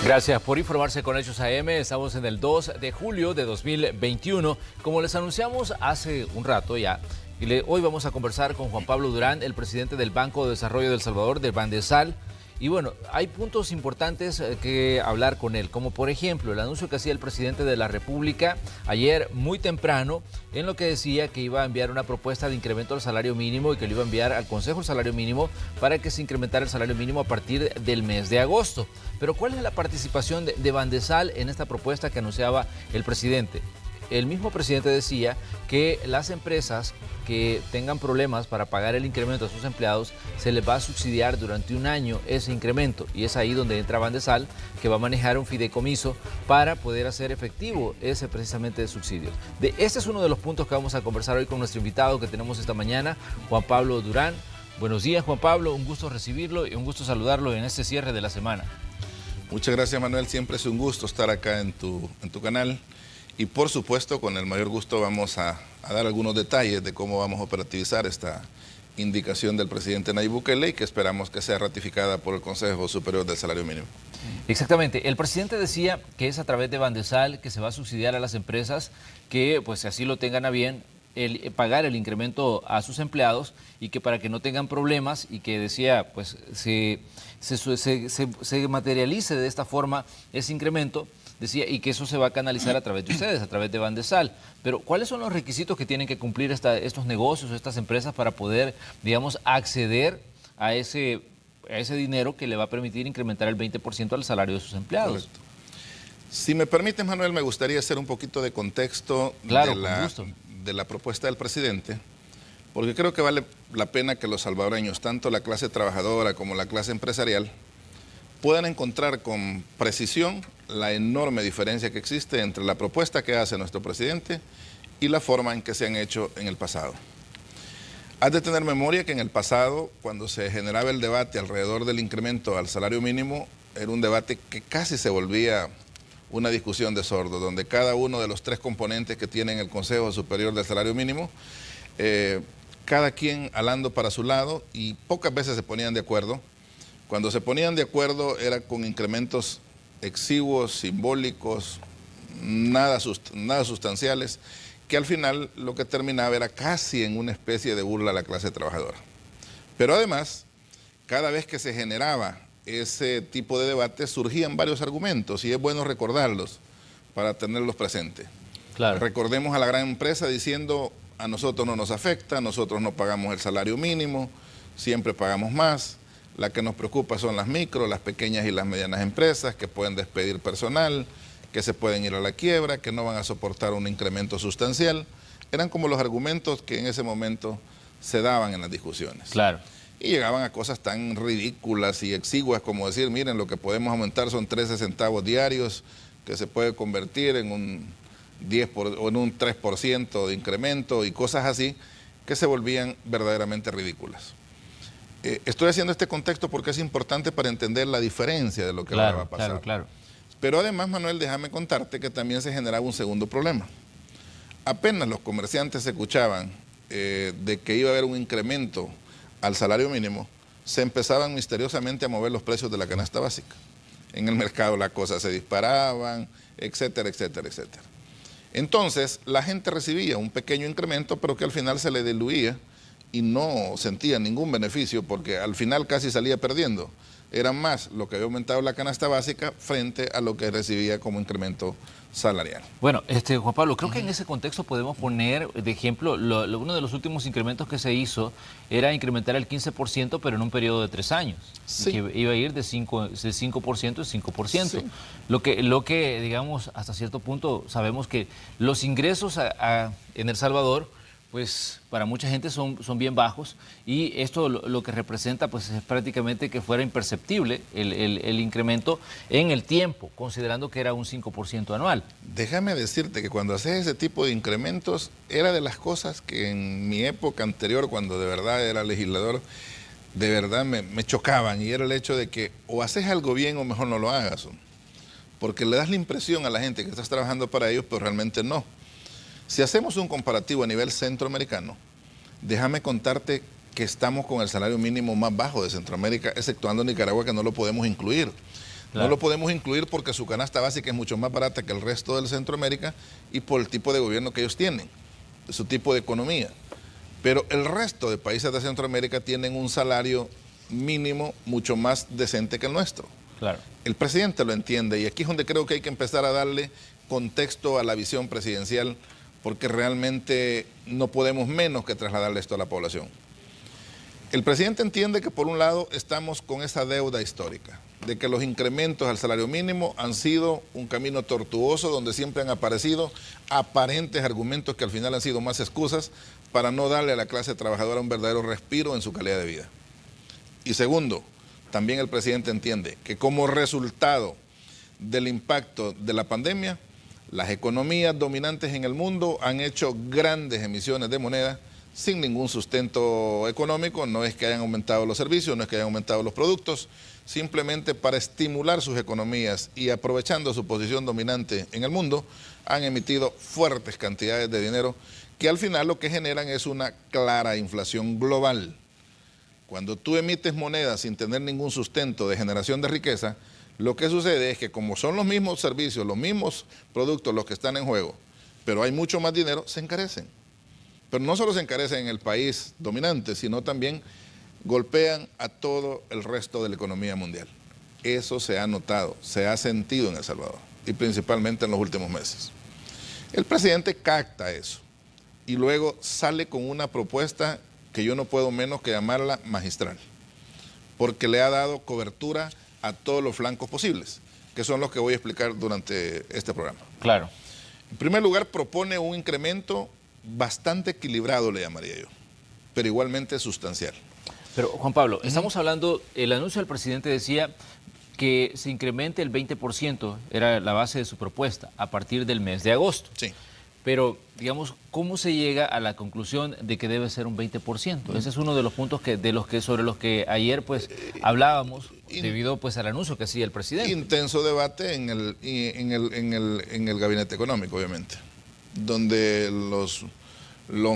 Gracias por informarse con Hechos AM. Estamos en el 2 de julio de 2021. Como les anunciamos hace un rato ya, hoy vamos a conversar con Juan Pablo Durán, el presidente del Banco de Desarrollo de El Salvador, del Bandesal. Y bueno, hay puntos importantes que hablar con él, como por ejemplo el anuncio que hacía el presidente de la República ayer muy temprano, en lo que decía que iba a enviar una propuesta de incremento del salario mínimo y que lo iba a enviar al Consejo del Salario Mínimo para que se incrementara el salario mínimo a partir del mes de agosto. Pero ¿cuál es la participación de Bandesal en esta propuesta que anunciaba el presidente? El mismo presidente decía que las empresas que tengan problemas para pagar el incremento a sus empleados, se les va a subsidiar durante un año ese incremento. Y es ahí donde entra Bandesal, que va a manejar un fideicomiso para poder hacer efectivo ese precisamente subsidio. Este es uno de los puntos que vamos a conversar hoy con nuestro invitado que tenemos esta mañana, Juan Pablo Durán. Buenos días, Juan Pablo, un gusto recibirlo y un gusto saludarlo en este cierre de la semana. Muchas gracias, Manuel, siempre es un gusto estar acá en tu canal. Y por supuesto, con el mayor gusto vamos a dar algunos detalles de cómo vamos a operativizar esta indicación del presidente Nayib Bukele y que esperamos que sea ratificada por el Consejo Superior del Salario Mínimo. Exactamente. El presidente decía que es a través de Bandesal que se va a subsidiar a las empresas que, pues, si así lo tengan a bien, pagar el incremento a sus empleados y que para que no tengan problemas y que decía, pues, se materialice de esta forma ese incremento. Decía, y que eso se va a canalizar a través de ustedes, a través de Bandesal. Pero, ¿cuáles son los requisitos que tienen que cumplir estos negocios, estas empresas para poder, digamos, acceder a ese dinero que le va a permitir incrementar el 20% al salario de sus empleados? Correcto. Si me permites, Manuel, me gustaría hacer un poquito de contexto de la propuesta del presidente, porque creo que vale la pena que los salvadoreños, tanto la clase trabajadora como la clase empresarial, puedan encontrar con precisión la enorme diferencia que existe entre la propuesta que hace nuestro presidente y la forma en que se han hecho en el pasado. Has de tener memoria que en el pasado, cuando se generaba el debate alrededor del incremento al salario mínimo, era un debate que casi se volvía una discusión de sordos, donde cada uno de los tres componentes que tiene el Consejo Superior del Salario Mínimo, cada quien alando para su lado y pocas veces se ponían de acuerdo. Cuando se ponían de acuerdo era con incrementos exiguos, simbólicos, nada sustanciales, que al final lo que terminaba era casi en una especie de burla a la clase trabajadora. Pero además, cada vez que se generaba ese tipo de debate surgían varios argumentos y es bueno recordarlos para tenerlos presentes. Claro. Recordemos a la gran empresa diciendo, a nosotros no nos afecta, nosotros no pagamos el salario mínimo, siempre pagamos más. La que nos preocupa son las micro, las pequeñas y las medianas empresas que pueden despedir personal, que se pueden ir a la quiebra, que no van a soportar un incremento sustancial. Eran como los argumentos que en ese momento se daban en las discusiones. Claro. Y llegaban a cosas tan ridículas y exiguas como decir, miren, lo que podemos aumentar son 13 centavos diarios, que se puede convertir en un 10% o en un 3% de incremento y cosas así que se volvían verdaderamente ridículas. Estoy haciendo este contexto porque es importante para entender la diferencia de lo que ahora va a pasar. Claro. Pero además, Manuel, déjame contarte que también se generaba un segundo problema. Apenas los comerciantes escuchaban de que iba a haber un incremento al salario mínimo, se empezaban misteriosamente a mover los precios de la canasta básica. En el mercado las cosas se disparaban, etcétera, etcétera, etcétera. Entonces, la gente recibía un pequeño incremento, pero que al final se le diluía y no sentía ningún beneficio porque al final casi salía perdiendo. Era más lo que había aumentado la canasta básica frente a lo que recibía como incremento salarial. Bueno, Juan Pablo, creo que en ese contexto podemos poner de ejemplo, uno de los últimos incrementos que se hizo era incrementar el 15%, pero en un periodo de 3 años. Sí. Que iba a ir de 5% a 5%. Sí. Lo que, digamos, hasta cierto punto sabemos que los ingresos en El Salvador, pues para mucha gente son bien bajos y esto lo que representa pues es prácticamente que fuera imperceptible el incremento en el tiempo, considerando que era un 5% anual. Déjame decirte que cuando haces ese tipo de incrementos era de las cosas que en mi época anterior, cuando de verdad era legislador, de verdad me chocaban y era el hecho de que o haces algo bien o mejor no lo hagas, porque le das la impresión a la gente que estás trabajando para ellos, pero realmente no. Si hacemos un comparativo a nivel centroamericano, déjame contarte que estamos con el salario mínimo más bajo de Centroamérica, exceptuando Nicaragua, que no lo podemos incluir. Claro. No lo podemos incluir porque su canasta básica es mucho más barata que el resto del Centroamérica y por el tipo de gobierno que ellos tienen, su tipo de economía. Pero el resto de países de Centroamérica tienen un salario mínimo mucho más decente que el nuestro. Claro. El presidente lo entiende y aquí es donde creo que hay que empezar a darle contexto a la visión presidencial, porque realmente no podemos menos que trasladarle esto a la población. El presidente entiende que por un lado estamos con esa deuda histórica, de que los incrementos al salario mínimo han sido un camino tortuoso donde siempre han aparecido aparentes argumentos que al final han sido más excusas para no darle a la clase trabajadora un verdadero respiro en su calidad de vida. Y segundo, también el presidente entiende que como resultado del impacto de la pandemia, las economías dominantes en el mundo han hecho grandes emisiones de moneda sin ningún sustento económico. No es que hayan aumentado los servicios, no es que hayan aumentado los productos, simplemente para estimular sus economías y aprovechando su posición dominante en el mundo, han emitido fuertes cantidades de dinero que al final lo que generan es una clara inflación global. Cuando tú emites moneda sin tener ningún sustento de generación de riqueza, lo que sucede es que como son los mismos servicios, los mismos productos los que están en juego, pero hay mucho más dinero, se encarecen. Pero no solo se encarecen en el país dominante, sino también golpean a todo el resto de la economía mundial. Eso se ha notado, se ha sentido en El Salvador, y principalmente en los últimos meses. El presidente capta eso y luego sale con una propuesta que yo no puedo menos que llamarla magistral, porque le ha dado cobertura a todos los flancos posibles, que son los que voy a explicar durante este programa. Claro. En primer lugar, propone un incremento bastante equilibrado, le llamaría yo, pero igualmente sustancial. Pero, Juan Pablo, estamos hablando, el anuncio del presidente decía que se incremente el 20%, era la base de su propuesta, a partir del mes de agosto. Sí. Pero, digamos, ¿cómo se llega a la conclusión de que debe ser un 20%? Ese es uno de los puntos sobre los que ayer pues hablábamos, debido pues al anuncio que hacía el presidente. Intenso debate en el gabinete económico, obviamente, donde los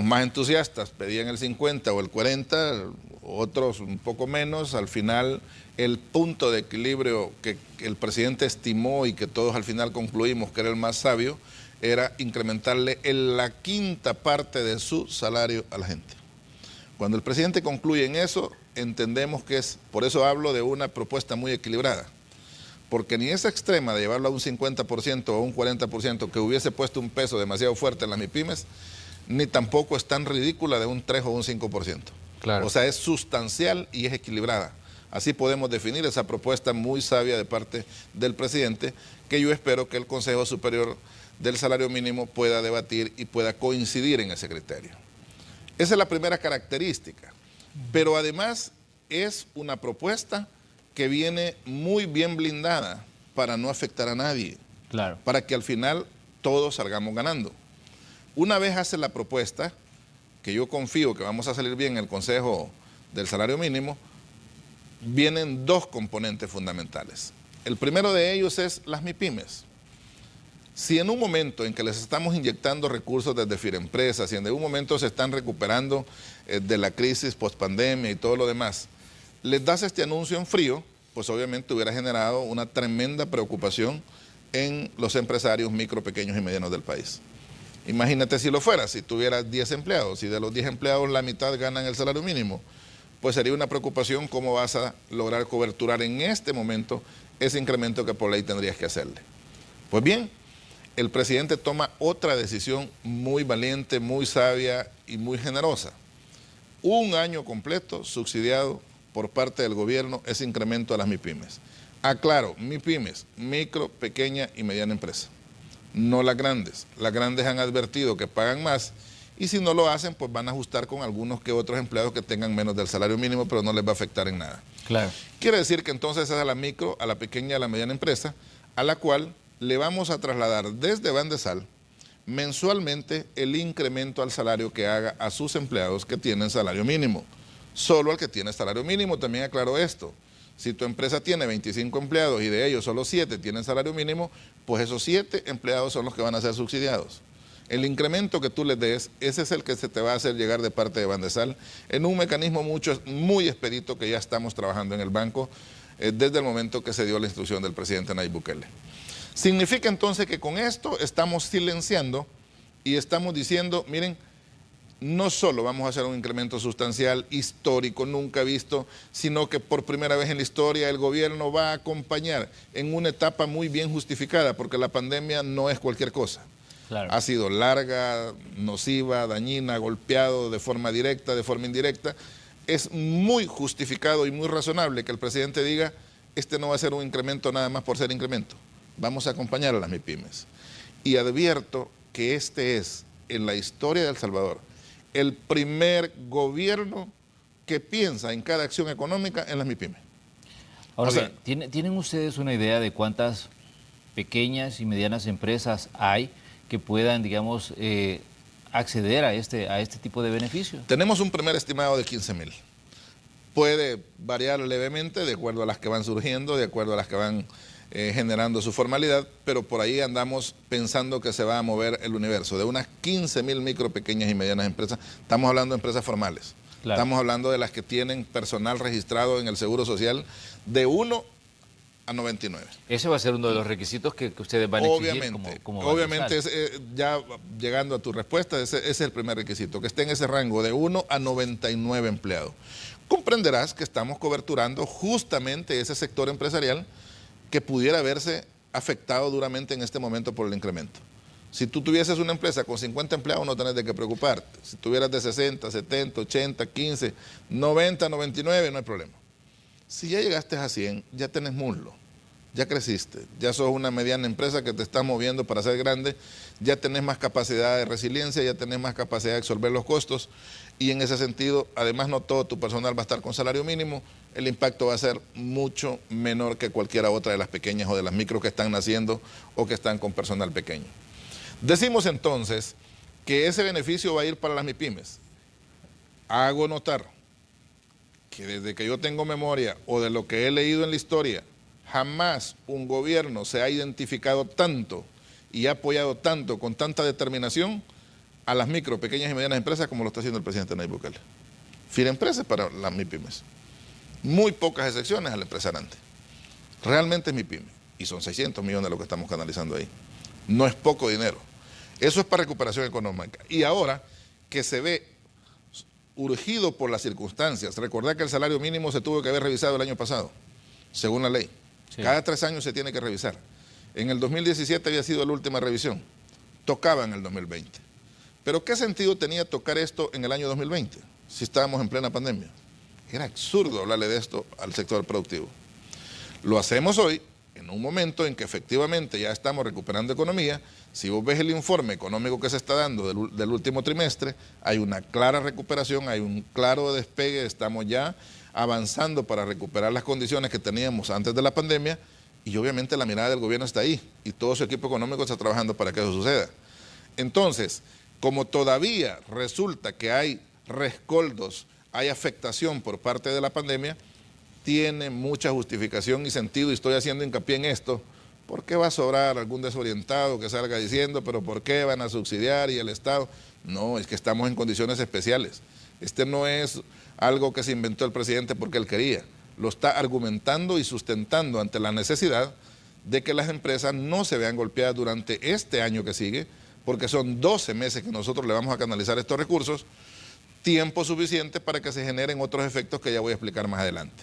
más entusiastas pedían el 50 o el 40, otros un poco menos. Al final, el punto de equilibrio que el presidente estimó y que todos al final concluimos que era el más sabio, era incrementarle en la quinta parte de su salario a la gente. Cuando el presidente concluye en eso, entendemos que es, por eso hablo de una propuesta muy equilibrada, porque ni esa extrema de llevarlo a un 50% o a un 40% que hubiese puesto un peso demasiado fuerte en las MIPYMES, ni tampoco es tan ridícula de un 3 o un 5%. Claro. O sea, es sustancial y es equilibrada. Así podemos definir esa propuesta muy sabia de parte del presidente, que yo espero que el Consejo Superior del Salario Mínimo pueda debatir y pueda coincidir en ese criterio. Esa es la primera característica, pero además es una propuesta que viene muy bien blindada para no afectar a nadie, claro, para que al final todos salgamos ganando. Una vez hace la propuesta, que yo confío que vamos a salir bien en el Consejo del Salario Mínimo, vienen dos componentes fundamentales. El primero de ellos es las MIPYMES. Si en un momento en que les estamos inyectando recursos desde Firempresas, si en un momento se están recuperando de la crisis post-pandemia y todo lo demás, les das este anuncio en frío, pues obviamente hubiera generado una tremenda preocupación en los empresarios micro, pequeños y medianos del país. Imagínate si lo fuera, si tuvieras 10 empleados, si de los 10 empleados la mitad ganan el salario mínimo, pues sería una preocupación cómo vas a lograr coberturar en este momento ese incremento que por ley tendrías que hacerle. Pues bien, el presidente toma otra decisión muy valiente, muy sabia y muy generosa. Un año completo subsidiado por parte del gobierno ese incremento a las MIPYMES. Aclaro, MIPYMES, micro, pequeña y mediana empresa, no las grandes. Las grandes han advertido que pagan más y si no lo hacen, pues van a ajustar con algunos que otros empleados que tengan menos del salario mínimo, pero no les va a afectar en nada. Claro. Quiere decir que entonces es a la micro, a la pequeña y a la mediana empresa, a la cual le vamos a trasladar desde Bandesal mensualmente el incremento al salario que haga a sus empleados que tienen salario mínimo. Solo al que tiene salario mínimo, también aclaro esto. Si tu empresa tiene 25 empleados y de ellos solo 7 tienen salario mínimo, pues esos 7 empleados son los que van a ser subsidiados. El incremento que tú les des, ese es el que se te va a hacer llegar de parte de Bandesal en un mecanismo muy expedito que ya estamos trabajando en el banco. desde el momento que se dio la instrucción del presidente Nayib Bukele. Significa entonces que con esto estamos silenciando y estamos diciendo, miren, no solo vamos a hacer un incremento sustancial, histórico, nunca visto, sino que por primera vez en la historia el gobierno va a acompañar en una etapa muy bien justificada, porque la pandemia no es cualquier cosa. Claro. Ha sido larga, nociva, dañina, golpeado de forma directa, de forma indirecta. Es muy justificado y muy razonable que el presidente diga, este no va a ser un incremento nada más por ser incremento. Vamos a acompañar a las MIPYMES. Y advierto que este es, en la historia de El Salvador, el primer gobierno que piensa en cada acción económica en las MIPYMES. Ahora, o sea, ¿tienen ustedes una idea de cuántas pequeñas y medianas empresas hay que puedan, digamos, acceder a este tipo de beneficios? Tenemos un primer estimado de 15,000. Puede variar levemente de acuerdo a las que van surgiendo, de acuerdo a las que van generando su formalidad, pero por ahí andamos pensando que se va a mover el universo. De unas 15,000 micro, pequeñas y medianas empresas, estamos hablando de empresas formales. Claro. Estamos hablando de las que tienen personal registrado en el Seguro Social de 1 a 99. Ese va a ser uno de los requisitos que ustedes van a exigir obviamente ya llegando a tu respuesta, ese es el primer requisito, que esté en ese rango de 1 a 99 empleados. Comprenderás que estamos coberturando justamente ese sector empresarial que pudiera verse afectado duramente en este momento por el incremento. Si tú tuvieses una empresa con 50 empleados no tenés de qué preocuparte. Si tuvieras de 60, 70, 80, 15, 90, 99, no hay problema. Si ya llegaste a 100, ya tenés muslo, ya creciste, ya sos una mediana empresa que te está moviendo para ser grande, ya tenés más capacidad de resiliencia, ya tenés más capacidad de absorber los costos y en ese sentido, además no todo tu personal va a estar con salario mínimo, el impacto va a ser mucho menor que cualquiera otra de las pequeñas o de las micro que están naciendo o que están con personal pequeño. Decimos entonces que ese beneficio va a ir para las MIPYMES. Hago notar que desde que yo tengo memoria o de lo que he leído en la historia, jamás un gobierno se ha identificado tanto y ha apoyado tanto, con tanta determinación, a las micro, pequeñas y medianas empresas como lo está haciendo el presidente Nayib Bukele. Firempresas para las MIPYMES. Muy pocas excepciones al empresariante. Realmente es MIPYME y son 600 millones de lo que estamos canalizando ahí. No es poco dinero. Eso es para recuperación económica. Y ahora que se ve urgido por las circunstancias, recordad que el salario mínimo se tuvo que haber revisado el año pasado, según la ley. Sí. Cada 3 años se tiene que revisar. En el 2017 había sido la última revisión. Tocaba en el 2020. Pero ¿qué sentido tenía tocar esto en el año 2020, si estábamos en plena pandemia? Era absurdo hablarle de esto al sector productivo. Lo hacemos hoy, en un momento en que efectivamente ya estamos recuperando economía. Si vos ves el informe económico que se está dando del último trimestre, hay una clara recuperación, hay un claro despegue, estamos ya avanzando para recuperar las condiciones que teníamos antes de la pandemia y obviamente la mirada del gobierno está ahí y todo su equipo económico está trabajando para que eso suceda. Entonces, como todavía resulta que hay rescoldos, hay afectación por parte de la pandemia, tiene mucha justificación y sentido, y estoy haciendo hincapié en esto. ¿Por qué va a sobrar algún desorientado que salga diciendo, pero por qué van a subsidiar y el Estado? No, es que estamos en condiciones especiales. Este no es algo que se inventó el presidente porque él quería. Lo está argumentando y sustentando ante la necesidad de que las empresas no se vean golpeadas durante este año que sigue, porque son 12 meses que nosotros le vamos a canalizar estos recursos, tiempo suficiente para que se generen otros efectos que ya voy a explicar más adelante.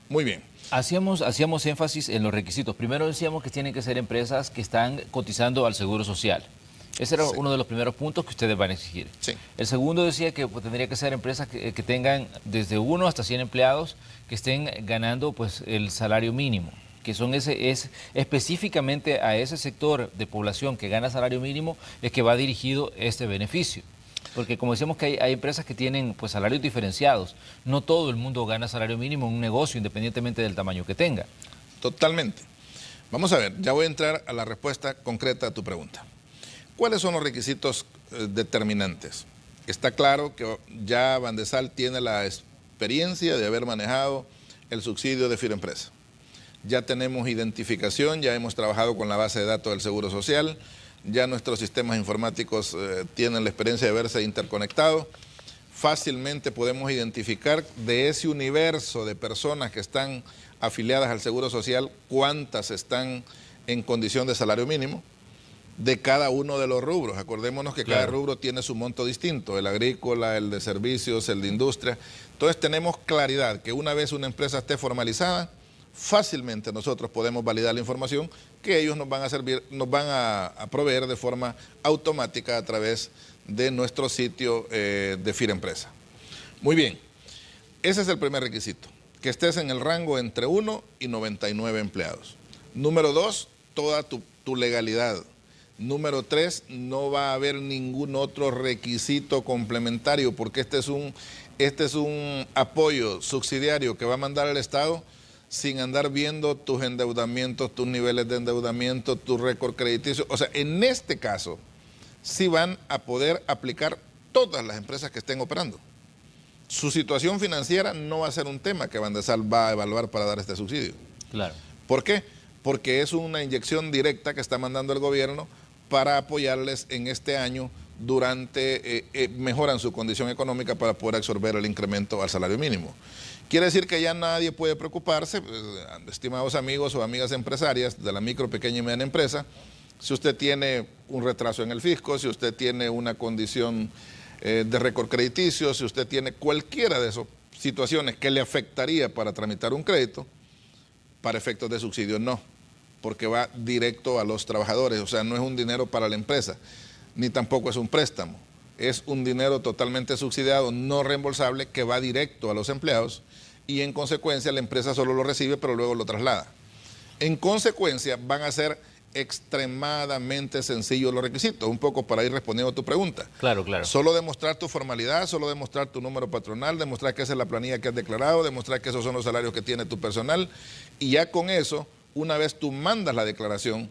Muy bien. Hacíamos énfasis en los requisitos. Primero decíamos que tienen que ser empresas que están cotizando al Seguro Social. Ese era uno de los primeros puntos que ustedes van a exigir. Sí. El segundo decía que tendría que ser empresas que tengan desde 1 hasta 100 empleados, que estén ganando pues el salario mínimo, que son es específicamente a ese sector de población que gana salario mínimo es que va dirigido este beneficio. Porque como decíamos que hay empresas que tienen pues salarios diferenciados, no todo el mundo gana salario mínimo en un negocio independientemente del tamaño que tenga. Totalmente. Vamos a ver, ya voy a entrar a la respuesta concreta a tu pregunta. ¿Cuáles son los requisitos determinantes? Está claro que ya Bandesal tiene la experiencia de haber manejado el subsidio de Firempresa. Ya tenemos identificación, ya hemos trabajado con la base de datos del Seguro Social, ya nuestros sistemas informáticos tienen la experiencia de verse interconectados. fácilmente podemos identificar de ese universo de personas que están afiliadas al Seguro Social, cuántas están en condición de salario mínimo de cada uno de los rubros. Acordémonos que cada rubro tiene su monto distinto, el agrícola, el de servicios, el de industria. Entonces tenemos claridad que una vez una empresa esté formalizada, fácilmente nosotros podemos validar la información que ellos nos van a proveer de forma automática a través de nuestro sitio de FIREmpresa. Muy bien, ese es el primer requisito, que estés en el rango entre 1 y 99 empleados. Número 2, toda tu legalidad. Número 3, no va a haber ningún otro requisito complementario, porque este es un apoyo subsidiario que va a mandar el Estado sin andar viendo tus endeudamientos, tus niveles de endeudamiento, tu récord crediticio. O sea, en este caso, sí van a poder aplicar todas las empresas que estén operando. Su situación financiera no va a ser un tema que Bandesal va a evaluar para dar este subsidio. Claro. ¿Por qué? Porque es una inyección directa que está mandando el gobierno para apoyarles en este año mejoran su condición económica para poder absorber el incremento al salario mínimo. Quiere decir que ya nadie puede preocuparse, estimados amigos o amigas empresarias de la micro, pequeña y mediana empresa, si usted tiene un retraso en el fisco, si usted tiene una condición de récord crediticio, si usted tiene cualquiera de esas situaciones que le afectaría para tramitar un crédito, para efectos de subsidio no, porque va directo a los trabajadores, o sea, no es un dinero para la empresa, ni tampoco es un préstamo, es un dinero totalmente subsidiado, no reembolsable, que va directo a los empleados y en consecuencia la empresa solo lo recibe pero luego lo traslada. En consecuencia van a ser extremadamente sencillos los requisitos, un poco para ir respondiendo a tu pregunta. Claro, claro. Solo demostrar tu formalidad, solo demostrar tu número patronal, demostrar que esa es la planilla que has declarado, demostrar que esos son los salarios que tiene tu personal, y ya con eso, una vez tú mandas la declaración,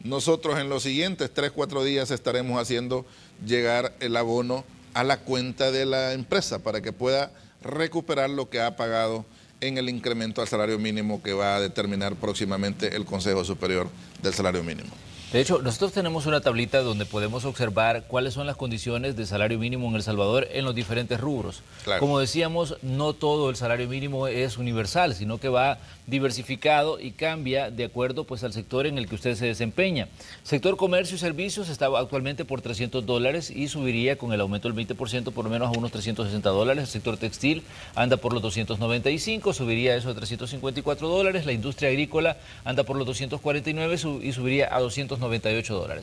nosotros en los siguientes 3-4 días estaremos haciendo llegar el abono a la cuenta de la empresa para que pueda recuperar lo que ha pagado en el incremento al salario mínimo que va a determinar próximamente el Consejo Superior del Salario Mínimo. De hecho, nosotros tenemos una tablita donde podemos observar cuáles son las condiciones de salario mínimo en El Salvador en los diferentes rubros. Claro. Como decíamos, no todo el salario mínimo es universal, sino que va diversificado y cambia de acuerdo pues al sector en el que usted se desempeña. Sector comercio y servicios está actualmente por $300 y subiría con el aumento del 20% por lo menos a unos $360. El sector textil anda por los 295, subiría eso a $354. La industria agrícola anda por los 249 y subiría a $298.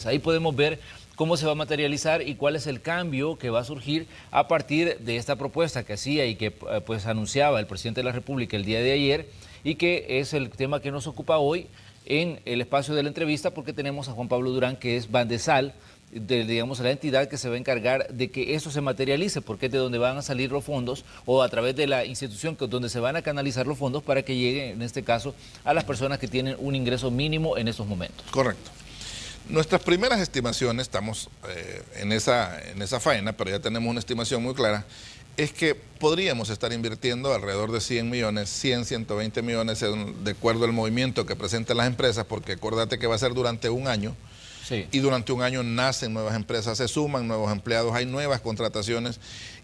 Ahí podemos ver cómo se va a materializar y cuál es el cambio que va a surgir a partir de esta propuesta que hacía y que pues anunciaba el presidente de la República el día de ayer, y que es el tema que nos ocupa hoy en el espacio de la entrevista, porque tenemos a Juan Pablo Durán, que es Bandesal, digamos, la entidad que se va a encargar de que eso se materialice, porque es de donde van a salir los fondos, o a través de la institución donde se van a canalizar los fondos para que lleguen, en este caso, a las personas que tienen un ingreso mínimo en estos momentos. Correcto. Nuestras primeras estimaciones, estamos en esa faena, pero ya tenemos una estimación muy clara, es que podríamos estar invirtiendo alrededor de 100 millones, 120 millones, de acuerdo al movimiento que presenten las empresas, porque acuérdate que va a ser durante un año, sí. Y durante un año nacen nuevas empresas, se suman nuevos empleados, hay nuevas contrataciones,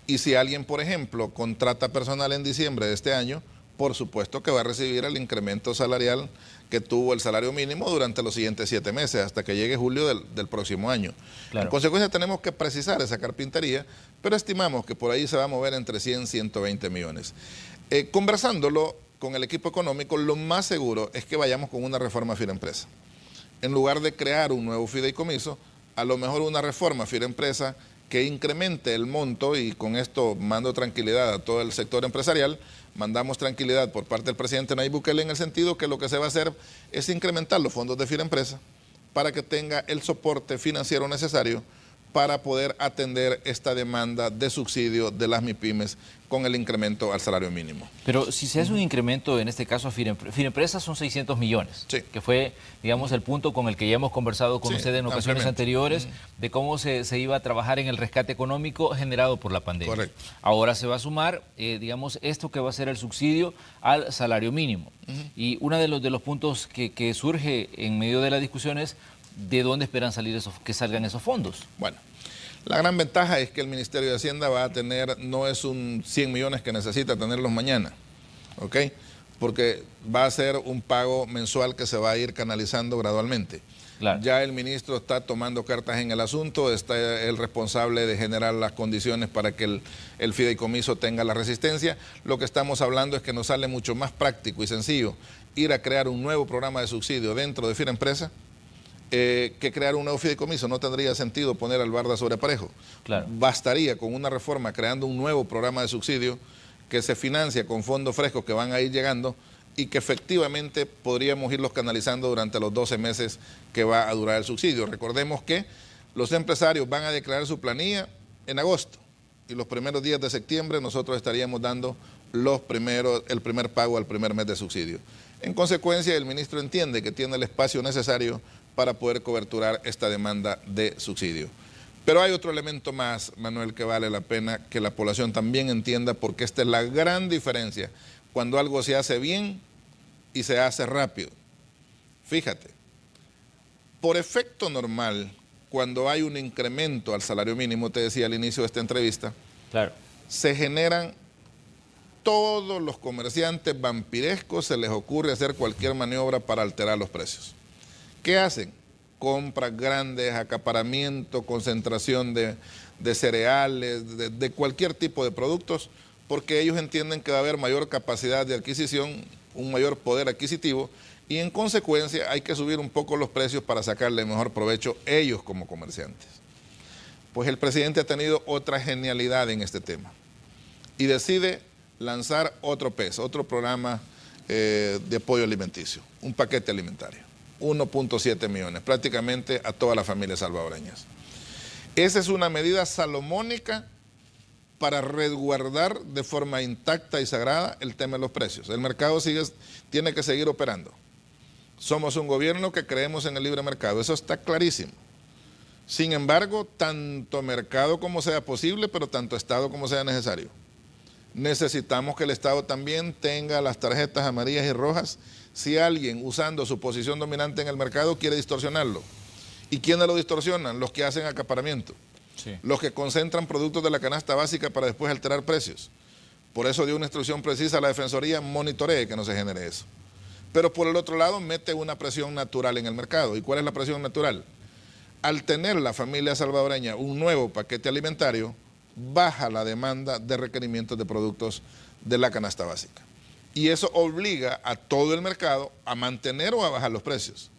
y si alguien, por ejemplo, contrata personal en diciembre de este año, por supuesto que va a recibir el incremento salarial que tuvo el salario mínimo durante los siguientes 7 meses, hasta que llegue julio del próximo año. Claro. En consecuencia tenemos que precisar esa carpintería, pero estimamos que por ahí se va a mover entre 100 y 120 millones. Conversándolo con el equipo económico, lo más seguro es que vayamos con una reforma FIREmpresa. En lugar de crear un nuevo fideicomiso, a lo mejor una reforma FIREmpresa que incremente el monto, y con esto mando tranquilidad a todo el sector empresarial. Mandamos tranquilidad por parte del presidente Nayib Bukele en el sentido que lo que se va a hacer es incrementar los fondos de FIREmpresa para que tenga el soporte financiero necesario para poder atender esta demanda de subsidio de las MIPYMES con el incremento al salario mínimo. Pero si se hace un incremento, en este caso a FIREmpresa, son 600 millones, sí. Que fue, digamos, el punto con el que ya hemos conversado con usted en ocasiones anteriores, de cómo se iba a trabajar en el rescate económico generado por la pandemia. Correcto. Ahora se va a sumar, digamos, esto que va a ser el subsidio al salario mínimo. Y uno de los puntos que surge en medio de la discusión es, ¿de dónde esperan salir que salgan esos fondos? Bueno, La gran ventaja es que el Ministerio de Hacienda va a tener, no es un 100 millones que necesita tenerlos mañana, ¿ok? Porque va a ser un pago mensual que se va a ir canalizando gradualmente. Claro. Ya el ministro está tomando cartas en el asunto, está el responsable de generar las condiciones para que el fideicomiso tenga la resistencia. Lo que estamos hablando es que nos sale mucho más práctico y sencillo ir a crear un nuevo programa de subsidio dentro de Firempresa que crear un nuevo fideicomiso. No tendría sentido poner al barda sobre parejo. Claro. Bastaría con una reforma creando un nuevo programa de subsidio que se financia con fondos frescos que van a ir llegando y que efectivamente podríamos irlos canalizando durante los 12 meses que va a durar el subsidio. Recordemos que los empresarios van a declarar su planilla en agosto y los primeros días de septiembre nosotros estaríamos dando el primer pago al primer mes de subsidio. En consecuencia, el ministro entiende que tiene el espacio necesario para poder coberturar esta demanda de subsidio. Pero hay otro elemento más, Manuel, que vale la pena que la población también entienda, porque esta es la gran diferencia cuando algo se hace bien y se hace rápido. Fíjate, por efecto normal, cuando hay un incremento al salario mínimo, te decía al inicio de esta entrevista, claro, se generan todos los comerciantes vampirescos, se les ocurre hacer cualquier maniobra para alterar los precios. ¿Qué hacen? Compras grandes, acaparamiento, concentración de cereales, de cualquier tipo de productos, porque ellos entienden que va a haber mayor capacidad de adquisición, un mayor poder adquisitivo, y en consecuencia hay que subir un poco los precios para sacarle mejor provecho ellos como comerciantes. Pues el presidente ha tenido otra genialidad en este tema y decide lanzar otro PES, otro programa de apoyo alimenticio, un paquete alimentario, 1.7 millones, prácticamente a todas las familias salvadoreñas. Esa es una medida salomónica para resguardar de forma intacta y sagrada el tema de los precios. El mercado tiene que seguir operando. Somos un gobierno que creemos en el libre mercado, eso está clarísimo. Sin embargo, tanto mercado como sea posible, pero tanto Estado como sea necesario. Necesitamos que el Estado también tenga las tarjetas amarillas y rojas si alguien, usando su posición dominante en el mercado, quiere distorsionarlo. ¿Y quiénes lo distorsionan? Los que hacen acaparamiento. Sí. Los que concentran productos de la canasta básica para después alterar precios. Por eso dio una instrucción precisa a la Defensoría, monitoree que no se genere eso. Pero por el otro lado mete una presión natural en el mercado. ¿Y cuál es la presión natural? Al tener la familia salvadoreña un nuevo paquete alimentario, baja la demanda de requerimientos de productos de la canasta básica. Y eso obliga a todo el mercado a mantener o a bajar los precios,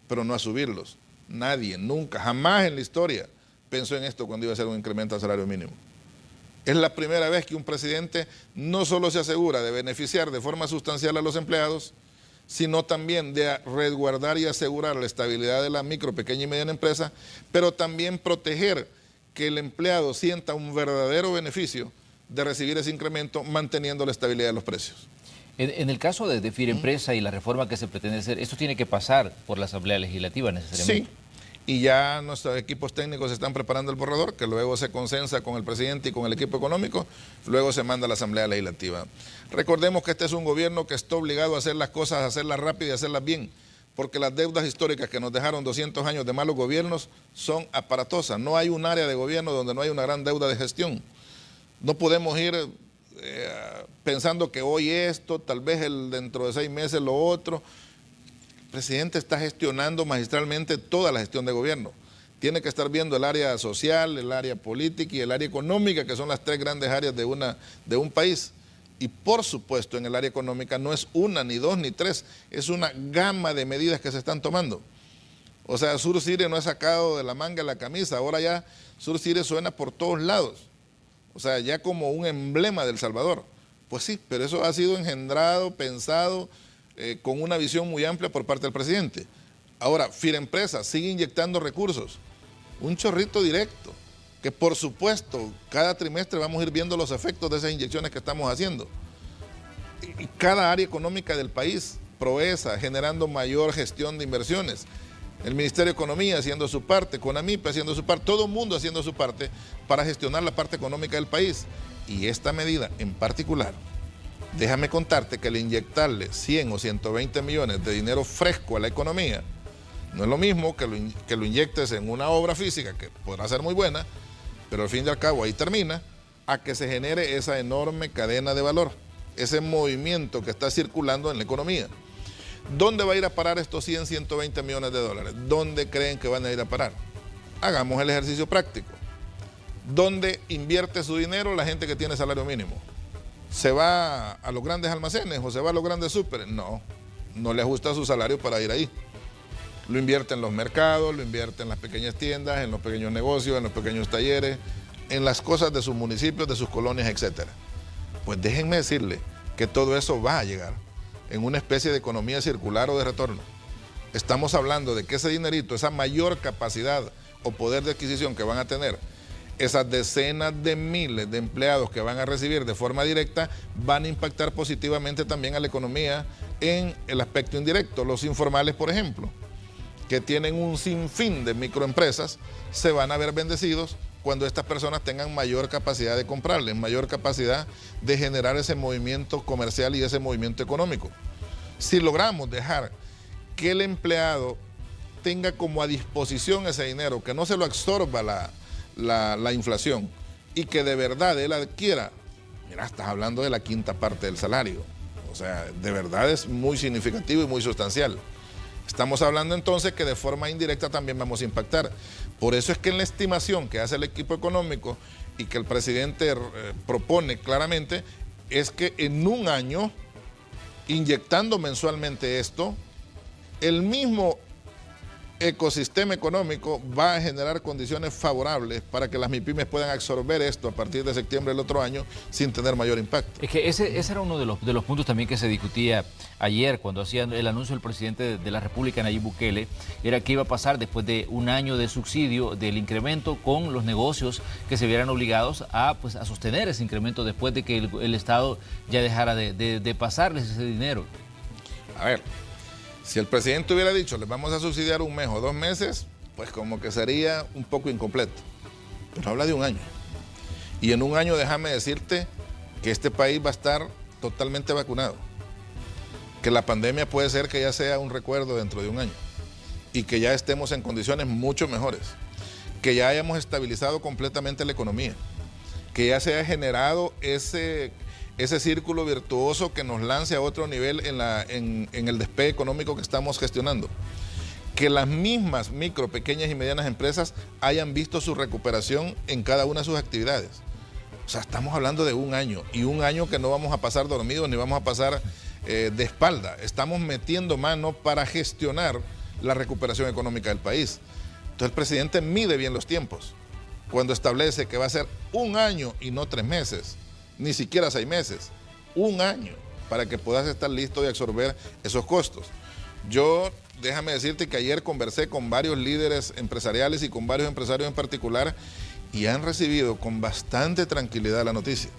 pero no a subirlos. Nadie, nunca, jamás en la historia pensó en esto cuando iba a hacer un incremento al salario mínimo. Es la primera vez que un presidente no solo se asegura de beneficiar de forma sustancial a los empleados, sino también de resguardar y asegurar la estabilidad de la micro, pequeña y mediana empresa, pero también proteger que el empleado sienta un verdadero beneficio de recibir ese incremento manteniendo la estabilidad de los precios. En el caso de Firempresa y la reforma que se pretende hacer, esto tiene que pasar por la Asamblea Legislativa necesariamente. Sí, y ya nuestros equipos técnicos están preparando el borrador, que luego se consensa con el presidente y con el equipo económico, luego se manda a la Asamblea Legislativa. Recordemos que este es un gobierno que está obligado a hacer las cosas, a hacerlas rápido y a hacerlas bien, porque las deudas históricas que nos dejaron 200 años de malos gobiernos son aparatosas. No hay un área de gobierno donde no hay una gran deuda de gestión. No podemos ir pensando que hoy esto, tal vez dentro de 6 meses lo otro. El presidente está gestionando magistralmente toda la gestión de gobierno. Tiene que estar viendo el área social, el área política y el área económica, que son las 3 grandes áreas de un país. Y por supuesto en el área económica no es 1, ni 2, ni 3, es una gama de medidas que se están tomando. O sea, Surcire no es sacado de la manga de la camisa, ahora ya Surcire suena por todos lados. O sea, ya como un emblema del Salvador. Pues sí, pero eso ha sido engendrado, pensado, con una visión muy amplia por parte del presidente. Ahora, Firempresa sigue inyectando recursos, un chorrito directo, que por supuesto cada trimestre vamos a ir viendo los efectos de esas inyecciones que estamos haciendo. Y cada área económica del país, Proesa, generando mayor gestión de inversiones, el Ministerio de Economía haciendo su parte, CONAMIPE haciendo su parte, todo el mundo haciendo su parte para gestionar la parte económica del país. Y esta medida en particular, déjame contarte que al inyectarle 100 o 120 millones de dinero fresco a la economía, no es lo mismo que lo inyectes en una obra física, que podrá ser muy buena, pero al fin y al cabo ahí termina, a que se genere esa enorme cadena de valor, ese movimiento que está circulando en la economía. ¿Dónde va a ir a parar estos 100, 120 millones de dólares? ¿Dónde creen que van a ir a parar? Hagamos el ejercicio práctico. ¿Dónde invierte su dinero la gente que tiene salario mínimo? ¿Se va a los grandes almacenes o se va a los grandes súperes? No, no le ajusta su salario para ir ahí. Lo invierte en los mercados, lo invierte en las pequeñas tiendas, en los pequeños negocios, en los pequeños talleres, en las cosas de sus municipios, de sus colonias, etc. Pues déjenme decirle que todo eso va a llegar en una especie de economía circular o de retorno. Estamos hablando de que ese dinerito, esa mayor capacidad o poder de adquisición que van a tener, esas decenas de miles de empleados que van a recibir de forma directa, van a impactar positivamente también a la economía en el aspecto indirecto. Los informales, por ejemplo, que tienen un sinfín de microempresas, se van a ver bendecidos cuando estas personas tengan mayor capacidad de comprarles, mayor capacidad de generar ese movimiento comercial y ese movimiento económico. Si logramos dejar que el empleado tenga como a disposición ese dinero, que no se lo absorba la inflación y que de verdad él adquiera, mira, estás hablando de la quinta parte del salario, o sea, de verdad es muy significativo y muy sustancial. Estamos hablando entonces que de forma indirecta también vamos a impactar. Por eso es que en la estimación que hace el equipo económico y que el presidente propone claramente, es que en un año, inyectando mensualmente esto, el mismo ecosistema económico va a generar condiciones favorables para que las MIPYMES puedan absorber esto a partir de septiembre del otro año sin tener mayor impacto. Es que ese era uno de los puntos también que se discutía ayer cuando hacía el anuncio del presidente de la República, Nayib Bukele, era qué iba a pasar después de un año de subsidio del incremento con los negocios que se vieran obligados a sostener ese incremento después de que el Estado ya dejara de pasarles ese dinero. A ver, si el presidente hubiera dicho, les vamos a subsidiar un mes o 2 meses, pues como que sería un poco incompleto. Pero habla de un año. Y en un año déjame decirte que este país va a estar totalmente vacunado. Que la pandemia puede ser que ya sea un recuerdo dentro de un año. Y que ya estemos en condiciones mucho mejores. Que ya hayamos estabilizado completamente la economía. Que ya se haya generado ese círculo virtuoso que nos lance a otro nivel en el despegue económico que estamos gestionando. Que las mismas micro, pequeñas y medianas empresas hayan visto su recuperación en cada una de sus actividades. O sea, estamos hablando de un año, y un año que no vamos a pasar dormidos ni vamos a pasar de espalda. Estamos metiendo mano para gestionar la recuperación económica del país. Entonces el presidente mide bien los tiempos cuando establece que va a ser un año y no 3 meses. Ni siquiera 6 meses, un año, para que puedas estar listo y absorber esos costos. Yo, déjame decirte que ayer conversé con varios líderes empresariales y con varios empresarios en particular y han recibido con bastante tranquilidad la noticia.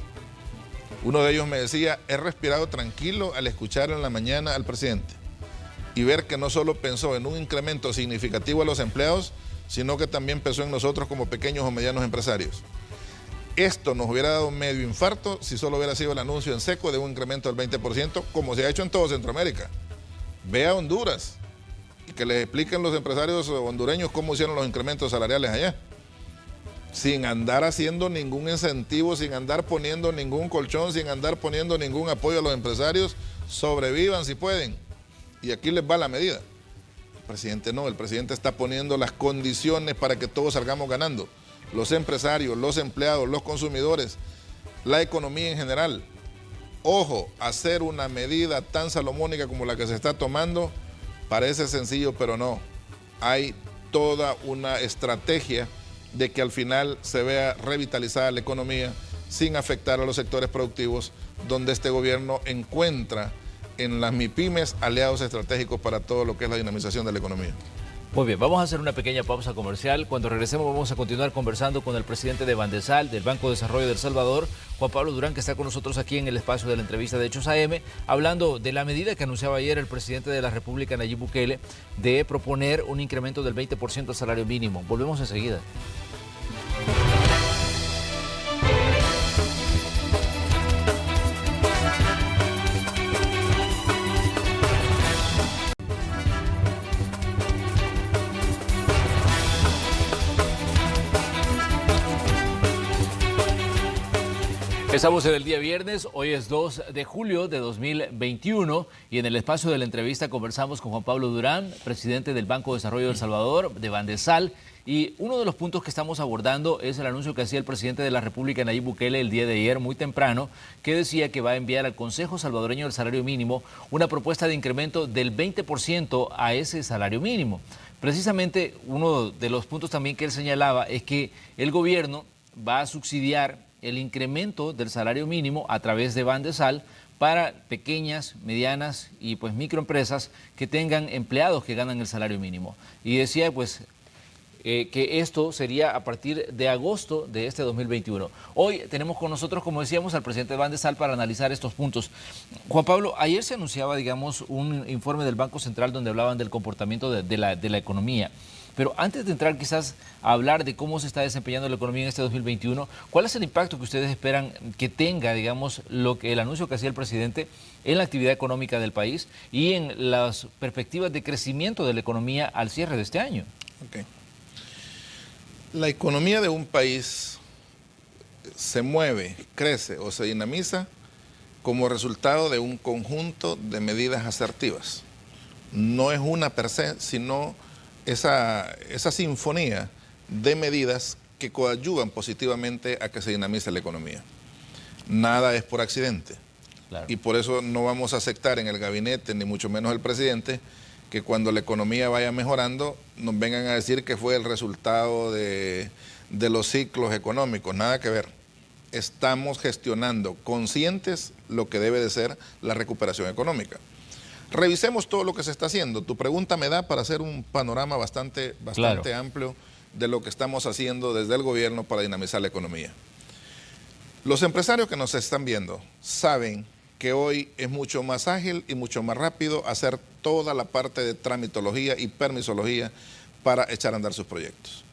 Uno de ellos me decía, he respirado tranquilo al escuchar en la mañana al presidente y ver que no solo pensó en un incremento significativo a los empleados, sino que también pensó en nosotros como pequeños o medianos empresarios. Esto nos hubiera dado medio infarto si solo hubiera sido el anuncio en seco de un incremento del 20%, como se ha hecho en todo Centroamérica. Ve a Honduras y que les expliquen los empresarios hondureños cómo hicieron los incrementos salariales allá. Sin andar haciendo ningún incentivo, sin andar poniendo ningún colchón, sin andar poniendo ningún apoyo a los empresarios, sobrevivan si pueden. Y aquí les va la medida. El presidente no, el presidente está poniendo las condiciones para que todos salgamos ganando. Los empresarios, los empleados, los consumidores, la economía en general. Ojo, hacer una medida tan salomónica como la que se está tomando parece sencillo, pero no. Hay toda una estrategia de que al final se vea revitalizada la economía sin afectar a los sectores productivos, donde este gobierno encuentra en las MIPYMES aliados estratégicos para todo lo que es la dinamización de la economía. Muy bien, vamos a hacer una pequeña pausa comercial. Cuando regresemos vamos a continuar conversando con el presidente de Bandesal, del Banco de Desarrollo de El Salvador, Juan Pablo Durán, que está con nosotros aquí en el espacio de la entrevista de Hechos AM, hablando de la medida que anunciaba ayer el presidente de la República, Nayib Bukele, de proponer un incremento del 20% al salario mínimo. Volvemos enseguida. Estamos en el día viernes, hoy es 2 de julio de 2021 y en el espacio de la entrevista conversamos con Juan Pablo Durán, presidente del Banco de Desarrollo de El Salvador, de Bandesal, y uno de los puntos que estamos abordando es el anuncio que hacía el presidente de la República, Nayib Bukele, el día de ayer muy temprano, que decía que va a enviar al Consejo Salvadoreño del Salario Mínimo una propuesta de incremento del 20% a ese salario mínimo. Precisamente uno de los puntos también que él señalaba es que el gobierno va a subsidiar el incremento del salario mínimo a través de Bandesal para pequeñas, medianas y pues microempresas que tengan empleados que ganan el salario mínimo. Y decía pues que esto sería a partir de agosto de este 2021. Hoy tenemos con nosotros, como decíamos, al presidente de Bandesal para analizar estos puntos. Juan Pablo, ayer se anunciaba, digamos, un informe del Banco Central donde hablaban del comportamiento de la economía. Pero antes de entrar quizás a hablar de cómo se está desempeñando la economía en este 2021, ¿cuál es el impacto que ustedes esperan que tenga, digamos, el anuncio que hacía el presidente en la actividad económica del país y en las perspectivas de crecimiento de la economía al cierre de este año? Okay. La economía de un país se mueve, crece o se dinamiza como resultado de un conjunto de medidas asertivas. No es una per se, sino esa sinfonía de medidas que coadyuvan positivamente a que se dinamice la economía. Nada es por accidente. Claro. Y por eso no vamos a aceptar en el gabinete, ni mucho menos el presidente, que cuando la economía vaya mejorando nos vengan a decir que fue el resultado de los ciclos económicos. Nada que ver. Estamos gestionando conscientes lo que debe de ser la recuperación económica. Revisemos todo lo que se está haciendo. Tu pregunta me da para hacer un panorama bastante claro, amplio de lo que estamos haciendo desde el gobierno para dinamizar la economía. Los empresarios que nos están viendo saben que hoy es mucho más ágil y mucho más rápido hacer toda la parte de tramitología y permisología para echar a andar sus proyectos.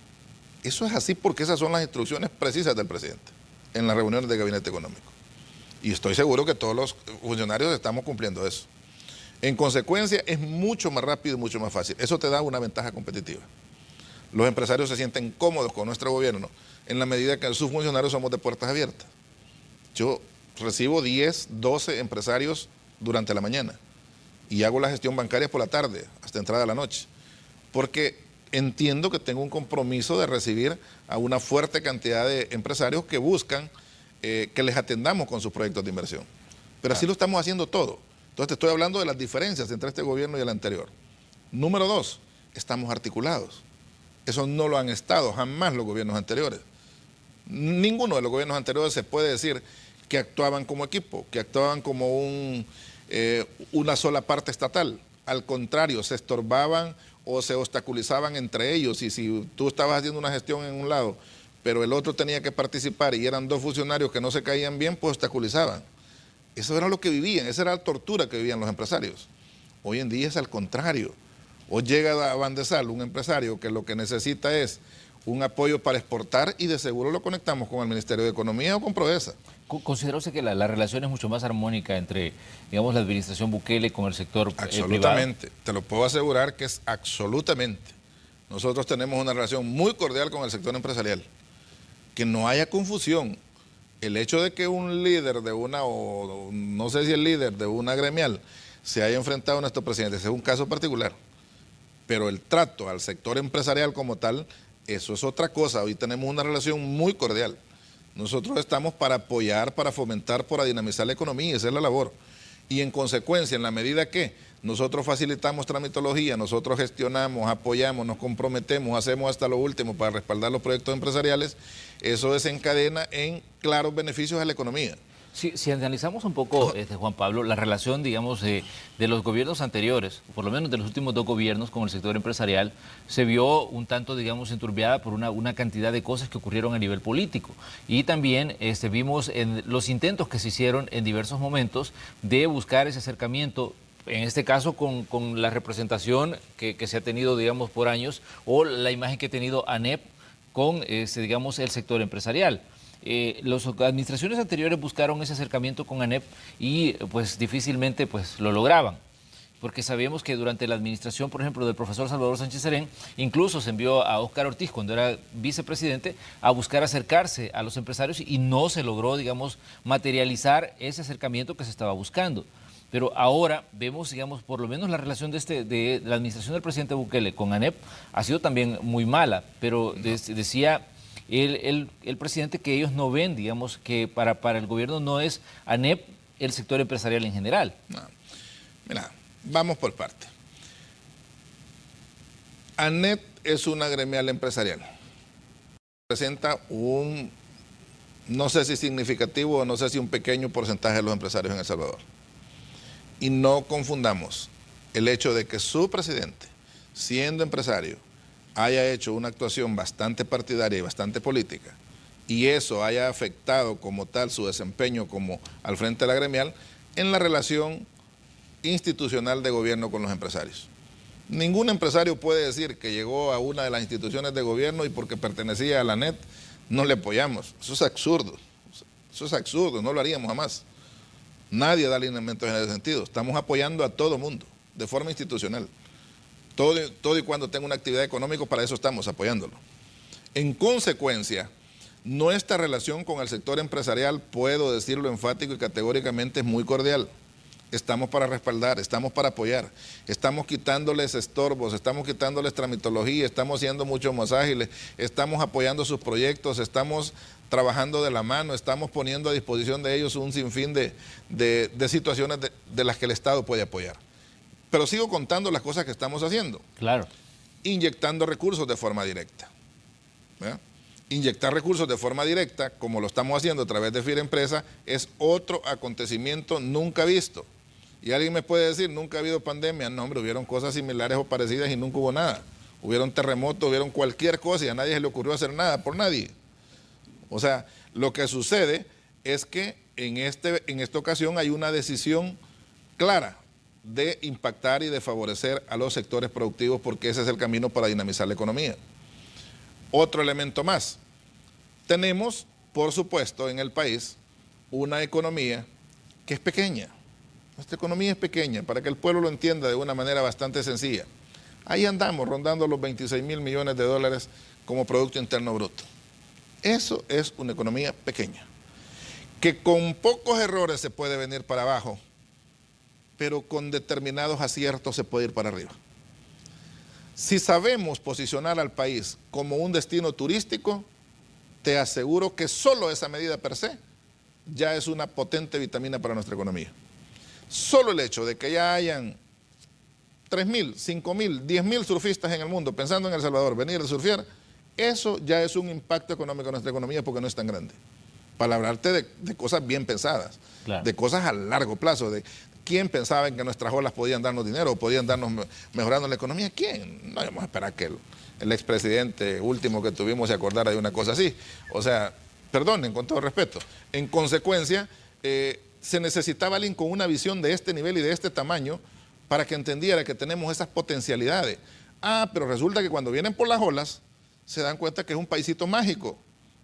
Eso es así porque esas son las instrucciones precisas del presidente en las reuniones de gabinete económico. Y estoy seguro que todos los funcionarios estamos cumpliendo eso. En consecuencia, es mucho más rápido y mucho más fácil. Eso te da una ventaja competitiva. Los empresarios se sienten cómodos con nuestro gobierno en la medida que sus funcionarios somos de puertas abiertas. Yo recibo 10, 12 empresarios durante la mañana y hago la gestión bancaria por la tarde, hasta entrada de la noche, porque entiendo que tengo un compromiso de recibir a una fuerte cantidad de empresarios que buscan que les atendamos con sus proyectos de inversión. Pero así lo estamos haciendo todo. Entonces te estoy hablando de las diferencias entre este gobierno y el anterior. Número 2, estamos articulados. Eso no lo han estado jamás los gobiernos anteriores. Ninguno de los gobiernos anteriores se puede decir que actuaban como equipo, que actuaban como una sola parte estatal. Al contrario, se estorbaban o se obstaculizaban entre ellos. Y si tú estabas haciendo una gestión en un lado, pero el otro tenía que participar y eran dos funcionarios que no se caían bien, pues obstaculizaban. Eso era lo que vivían, esa era la tortura que vivían los empresarios. Hoy en día es al contrario. Hoy llega a Bandesal un empresario que lo que necesita es un apoyo para exportar y de seguro lo conectamos con el Ministerio de Economía o con Prodesa. ¿Considera usted que la relación es mucho más armónica entre, digamos, la administración Bukele con el sector absolutamente, privado? Te lo puedo asegurar que es absolutamente. Nosotros tenemos una relación muy cordial con el sector empresarial. Que no haya confusión. El hecho de que un líder de una, o no sé si el líder de una gremial se haya enfrentado a nuestro presidente, ese es un caso particular. Pero el trato al sector empresarial como tal, eso es otra cosa. Hoy tenemos una relación muy cordial. Nosotros estamos para apoyar, para fomentar, para dinamizar la economía, esa es la labor. Y en consecuencia, en la medida que nosotros facilitamos tramitología, nosotros gestionamos, apoyamos, nos comprometemos, hacemos hasta lo último para respaldar los proyectos empresariales, eso desencadena en claros beneficios a la economía. Si analizamos un poco, Juan Pablo, la relación, digamos, de los gobiernos anteriores, por lo menos de los últimos dos gobiernos con el sector empresarial, se vio un tanto, digamos, enturbiada por una cantidad de cosas que ocurrieron a nivel político. Y también vimos en los intentos que se hicieron en diversos momentos de buscar ese acercamiento, en este caso con la representación que se ha tenido, digamos, por años, o la imagen que ha tenido ANEP con, digamos, el sector empresarial. Las administraciones anteriores buscaron ese acercamiento con ANEP y pues difícilmente pues lo lograban. porque sabemos que durante la administración, por ejemplo, del profesor Salvador Sánchez Serén, incluso se envió a Óscar Ortiz, cuando era vicepresidente, a buscar acercarse a los empresarios y no se logró, digamos, materializar ese acercamiento que se estaba buscando. Pero ahora vemos, digamos, por lo menos la relación de la administración del presidente Bukele con ANEP ha sido también muy mala, pero decía el presidente que ellos no ven, digamos, que para el gobierno no es ANEP el sector empresarial en general. No. Mira, vamos por parte. ANEP es una gremial empresarial. Representa un, no sé si significativo o no sé si un pequeño porcentaje de los empresarios en El Salvador. Y no confundamos el hecho de que su presidente, siendo empresario, haya hecho una actuación bastante partidaria y bastante política, y eso haya afectado como tal su desempeño como al frente de la gremial en la relación institucional de gobierno con los empresarios. Ningún empresario puede decir que llegó a una de las instituciones de gobierno y porque pertenecía a la ANEP no le apoyamos. Eso es absurdo. Eso es absurdo, no lo haríamos jamás. Nadie da lineamientos en ese sentido. Estamos apoyando a todo mundo, de forma institucional. Todo y cuando tenga una actividad económica, para eso estamos apoyándolo. En consecuencia, nuestra relación con el sector empresarial, puedo decirlo enfático y categóricamente, es muy cordial. Estamos para respaldar, estamos para apoyar, estamos quitándoles estorbos, estamos quitándoles tramitología, estamos siendo mucho más ágiles, estamos apoyando sus proyectos, estamos trabajando de la mano, estamos poniendo a disposición de ellos un sinfín de situaciones de las que el Estado puede apoyar. Pero sigo contando las cosas que estamos haciendo. Claro. Inyectando recursos de forma directa. ¿Verdad? Inyectar recursos de forma directa, como lo estamos haciendo a través de Firempresa, es otro acontecimiento nunca visto. Y alguien me puede decir, nunca ha habido pandemia. No, hombre, hubieron cosas similares o parecidas y nunca hubo nada. Hubieron terremotos, hubieron cualquier cosa y a nadie se le ocurrió hacer nada por nadie. O sea, lo que sucede es que en esta ocasión hay una decisión clara de impactar y de favorecer a los sectores productivos, porque ese es el camino para dinamizar la economía. Otro elemento más. Tenemos, por supuesto, en el país una economía que es pequeña. Nuestra economía es pequeña, para que el pueblo lo entienda de una manera bastante sencilla. Ahí andamos rondando los 26.000 millones de dólares como Producto Interno Bruto. Eso es una economía pequeña, que con pocos errores se puede venir para abajo, pero con determinados aciertos se puede ir para arriba. Si sabemos posicionar al país como un destino turístico, te aseguro que solo esa medida per se ya es una potente vitamina para nuestra economía. Solo el hecho de que ya hayan 3.000, 5.000, 10.000 surfistas en el mundo pensando en El Salvador, venir a surfear, eso ya es un impacto económico en nuestra economía, porque no es tan grande. Para hablarte de cosas bien pensadas, claro, de cosas a largo plazo, de quién pensaba en que nuestras olas podían darnos dinero o podían darnos mejorando la economía. ¿Quién? No vamos a esperar que el expresidente último que tuvimos se acordara de una cosa así. O sea, perdonen, con todo respeto. En consecuencia, se necesitaba alguien con una visión de este nivel y de este tamaño para que entendiera que tenemos esas potencialidades. Ah, pero resulta que cuando vienen por las olas, se dan cuenta que es un paisito mágico,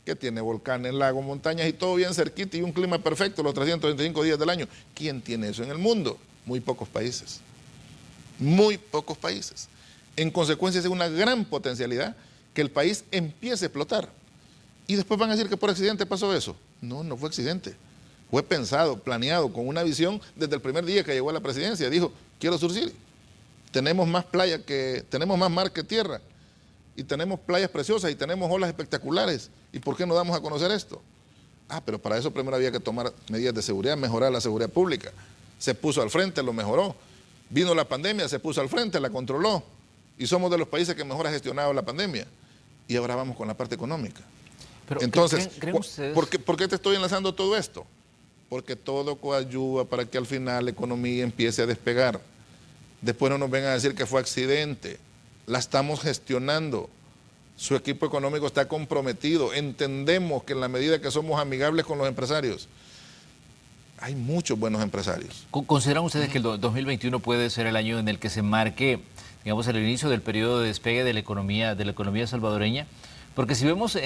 que tiene volcanes, lagos, montañas y todo bien cerquita y un clima perfecto los 325 días del año. ¿Quién tiene eso en el mundo? Muy pocos países. Muy pocos países. En consecuencia, es una gran potencialidad que el país empiece a explotar. Y después van a decir que por accidente pasó eso. No, no fue accidente. Fue pensado, planeado, con una visión desde el primer día que llegó a la presidencia. Dijo, quiero surgir. Tenemos más playa tenemos más mar que tierra. Y tenemos playas preciosas y tenemos olas espectaculares. ¿Y por qué no damos a conocer esto? Ah, pero para eso primero había que tomar medidas de seguridad, mejorar la seguridad pública. Se puso al frente, lo mejoró. Vino la pandemia, se puso al frente, la controló. Y somos de los países que mejor ha gestionado la pandemia. Y ahora vamos con la parte económica. Pero, entonces, ¿por qué te estoy enlazando todo esto? Porque todo coadyuva para que al final la economía empiece a despegar. Después no nos vengan a decir que fue accidente. La estamos gestionando. Su equipo económico está comprometido. Entendemos que en la medida que somos amigables con los empresarios, hay muchos buenos empresarios. ¿Consideran ustedes que el 2021 puede ser el año en el que se marque, digamos, el inicio del periodo de despegue de la economía salvadoreña? Porque si vemos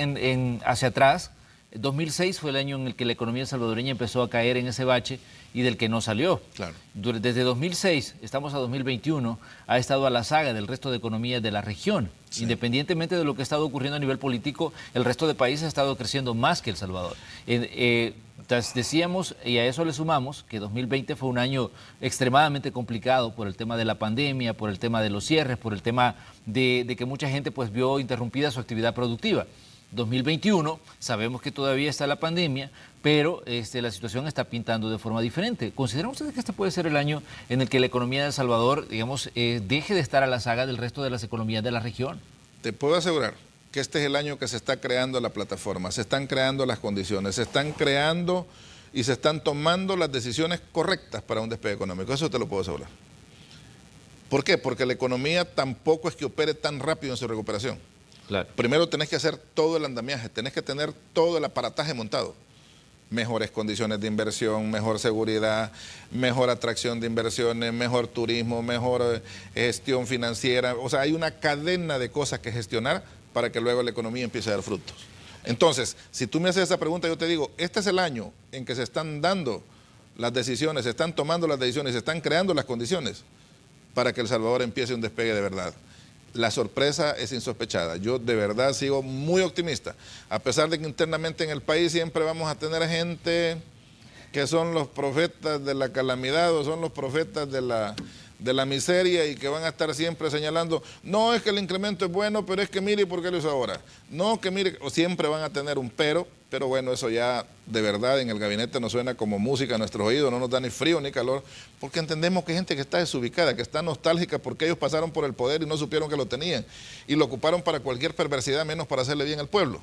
hacia atrás, 2006 fue el año en el que la economía salvadoreña empezó a caer en ese bache y del que no salió. Claro. Desde 2006, estamos a 2021, ha estado a la saga del resto de economías de la región. Sí. Independientemente de lo que ha estado ocurriendo a nivel político, el resto de países ha estado creciendo más que El Salvador. Decíamos, y a eso le sumamos, que 2020 fue un año extremadamente complicado por el tema de la pandemia, por el tema de los cierres, por el tema de que mucha gente pues vio interrumpida su actividad productiva. 2021, sabemos que todavía está la pandemia, pero la situación está pintando de forma diferente. ¿Consideran ustedes que este puede ser el año en el que la economía de El Salvador, digamos, deje de estar a la saga del resto de las economías de la región? Te puedo asegurar que este es el año que se está creando la plataforma, se están creando las condiciones, se están creando y se están tomando las decisiones correctas para un despegue económico. Eso te lo puedo asegurar. ¿Por qué? Porque la economía tampoco es que opere tan rápido en su recuperación. Claro. Primero tenés que hacer todo el andamiaje, tenés que tener todo el aparataje montado. Mejores condiciones de inversión, mejor seguridad, mejor atracción de inversiones, mejor turismo, mejor gestión financiera. O sea, hay una cadena de cosas que gestionar para que luego la economía empiece a dar frutos. Entonces, si tú me haces esa pregunta, yo te digo, este es el año en que se están dando las decisiones, se están tomando las decisiones, se están creando las condiciones para que El Salvador empiece un despegue de verdad. La sorpresa es insospechada. Yo de verdad sigo muy optimista, a pesar de que internamente en el país siempre vamos a tener gente que son los profetas de la calamidad o son los profetas de la miseria y que van a estar siempre señalando, no es que el incremento es bueno, pero es que mire por qué lo hizo ahora. No, que mire, o siempre van a tener un pero bueno, eso ya de verdad en el gabinete nos suena como música a nuestros oídos, no nos da ni frío ni calor, porque entendemos que hay gente que está desubicada, que está nostálgica porque ellos pasaron por el poder y no supieron que lo tenían y lo ocuparon para cualquier perversidad menos para hacerle bien al pueblo.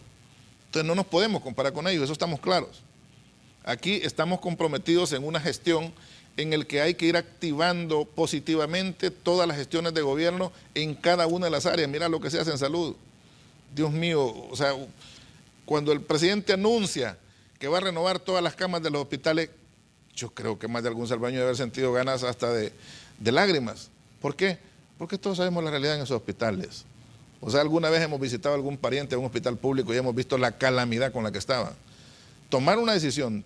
Entonces no nos podemos comparar con ellos, eso estamos claros. Aquí estamos comprometidos en una gestión en el que hay que ir activando positivamente todas las gestiones de gobierno en cada una de las áreas. Mira lo que se hace en salud. Dios mío, o sea, cuando el presidente anuncia que va a renovar todas las camas de los hospitales, yo creo que más de algún salvadoreño debe haber sentido ganas hasta de lágrimas. ¿Por qué? Porque todos sabemos la realidad en esos hospitales. O sea, alguna vez hemos visitado a algún pariente en un hospital público y hemos visto la calamidad con la que estaban. Tomar una decisión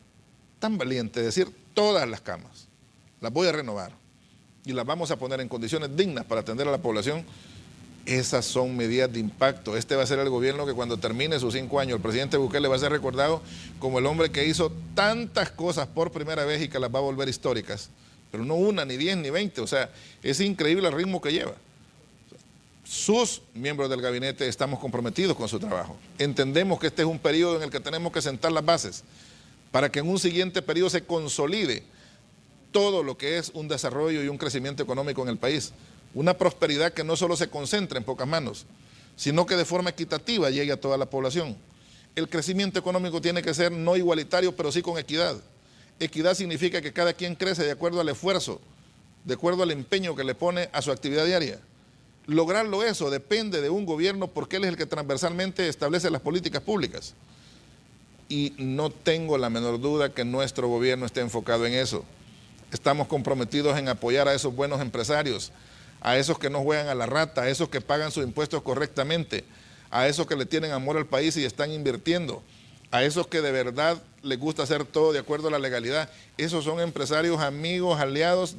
tan valiente, decir todas las camas, las voy a renovar y las vamos a poner en condiciones dignas para atender a la población, esas son medidas de impacto. Este va a ser el gobierno que cuando termine sus 5 años, el presidente Bukele va a ser recordado como el hombre que hizo tantas cosas por primera vez y que las va a volver históricas, pero no una, ni 10, ni 20, o sea, es increíble el ritmo que lleva. Sus miembros del gabinete estamos comprometidos con su trabajo. Entendemos que este es un periodo en el que tenemos que sentar las bases para que en un siguiente periodo se consolide todo lo que es un desarrollo y un crecimiento económico en el país. Una prosperidad que no solo se concentre en pocas manos, sino que de forma equitativa llegue a toda la población. El crecimiento económico tiene que ser no igualitario, pero sí con equidad. Equidad significa que cada quien crece de acuerdo al esfuerzo, de acuerdo al empeño que le pone a su actividad diaria. Lograrlo eso depende de un gobierno porque él es el que transversalmente establece las políticas públicas. Y no tengo la menor duda que nuestro gobierno esté enfocado en eso. Estamos comprometidos en apoyar a esos buenos empresarios, a esos que no juegan a la rata, a esos que pagan sus impuestos correctamente, a esos que le tienen amor al país y están invirtiendo, a esos que de verdad les gusta hacer todo de acuerdo a la legalidad. Esos son empresarios, amigos, aliados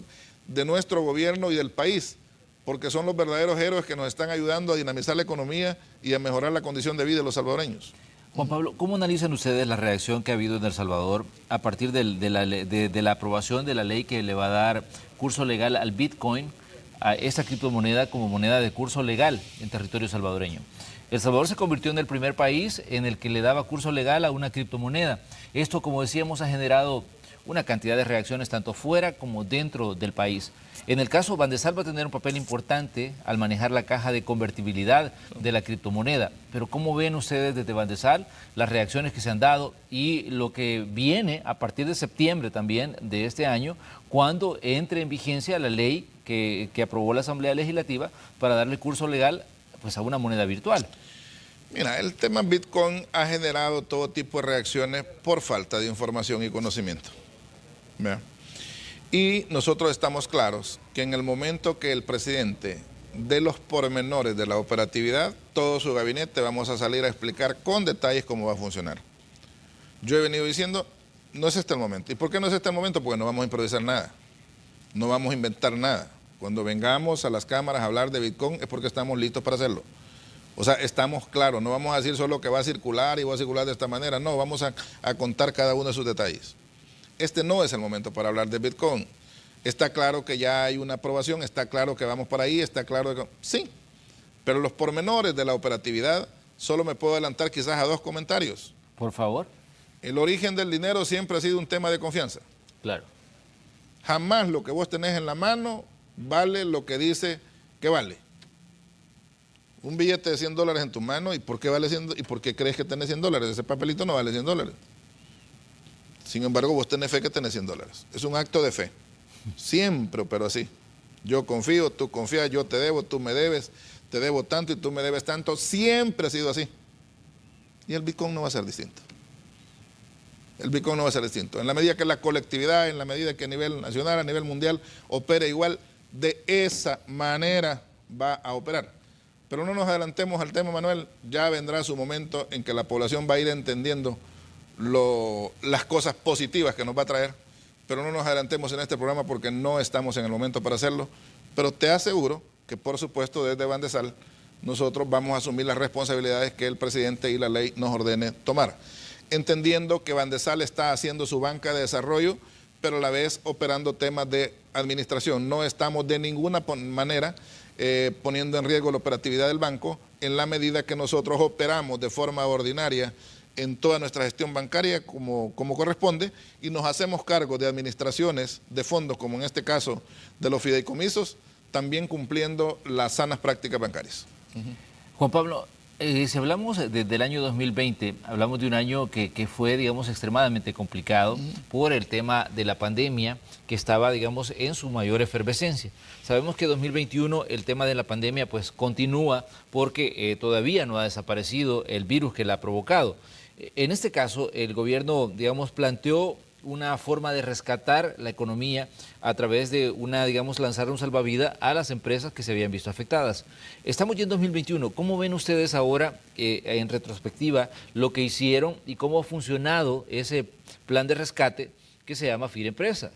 de nuestro gobierno y del país, porque son los verdaderos héroes que nos están ayudando a dinamizar la economía y a mejorar la condición de vida de los salvadoreños. Juan Pablo, ¿cómo analizan ustedes la reacción que ha habido en El Salvador a partir de la aprobación de la ley que le va a dar curso legal al Bitcoin, a esta criptomoneda como moneda de curso legal en territorio salvadoreño? El Salvador se convirtió en el primer país en el que le daba curso legal a una criptomoneda. Esto, como decíamos, ha generado una cantidad de reacciones tanto fuera como dentro del país. En el caso, Bandesal va a tener un papel importante al manejar la caja de convertibilidad de la criptomoneda. Pero ¿cómo ven ustedes desde Bandesal las reacciones que se han dado y lo que viene a partir de septiembre también de este año, cuando entre en vigencia la ley que aprobó la Asamblea Legislativa para darle curso legal pues, a una moneda virtual? Mira, el tema Bitcoin ha generado todo tipo de reacciones por falta de información y conocimiento. ¿Ve? Y nosotros estamos claros que en el momento que el presidente dé los pormenores de la operatividad, todo su gabinete vamos a salir a explicar con detalles cómo va a funcionar. Yo he venido diciendo, no es este el momento. ¿Y por qué no es este el momento? Porque no vamos a improvisar nada, no vamos a inventar nada. Cuando vengamos a las cámaras a hablar de Bitcoin es porque estamos listos para hacerlo. O sea, estamos claros, no vamos a decir solo que va a circular y va a circular de esta manera, no, vamos a contar cada uno de sus detalles. Este no es el momento para hablar de Bitcoin. Está claro que ya hay una aprobación, está claro que vamos para ahí, está claro que... Sí, pero los pormenores de la operatividad solo me puedo adelantar quizás a 2 comentarios. Por favor. El origen del dinero siempre ha sido un tema de confianza. Claro. Jamás lo que vos tenés en la mano vale lo que dice que vale. Un billete de $100 en tu mano, ¿y por qué vale 100? ¿Y por qué crees que tenés $100? Ese papelito no vale $100. Sin embargo, vos tenés fe que tenés $100. Es un acto de fe. Siempre, pero así. Yo confío, tú confías, yo te debo, tú me debes, te debo tanto y tú me debes tanto. Siempre ha sido así. Y el Bitcoin no va a ser distinto. El Bitcoin no va a ser distinto. En la medida que la colectividad, en la medida que a nivel nacional, a nivel mundial, opere igual, de esa manera va a operar. Pero no nos adelantemos al tema, Manuel, ya vendrá su momento en que la población va a ir entendiendo las cosas positivas que nos va a traer, pero no nos adelantemos en este programa porque no estamos en el momento para hacerlo, pero te aseguro que por supuesto desde Bandesal nosotros vamos a asumir las responsabilidades que el presidente y la ley nos ordene tomar, entendiendo que Bandesal está haciendo su banca de desarrollo, pero a la vez operando temas de administración. No estamos de ninguna manera poniendo en riesgo la operatividad del banco en la medida que nosotros operamos de forma ordinaria en toda nuestra gestión bancaria como corresponde y nos hacemos cargo de administraciones de fondos, como en este caso de los fideicomisos, también cumpliendo las sanas prácticas bancarias. Juan Pablo, si hablamos del año 2020, hablamos de un año que fue, digamos, extremadamente complicado por el tema de la pandemia que estaba, digamos, en su mayor efervescencia. Sabemos que 2021 el tema de la pandemia pues continúa porque todavía no ha desaparecido el virus que la ha provocado. En este caso, el gobierno, digamos, planteó una forma de rescatar la economía a través de lanzar un salvavidas a las empresas que se habían visto afectadas. Estamos ya en 2021. ¿Cómo ven ustedes ahora, en retrospectiva, lo que hicieron y cómo ha funcionado ese plan de rescate que se llama Firempresa?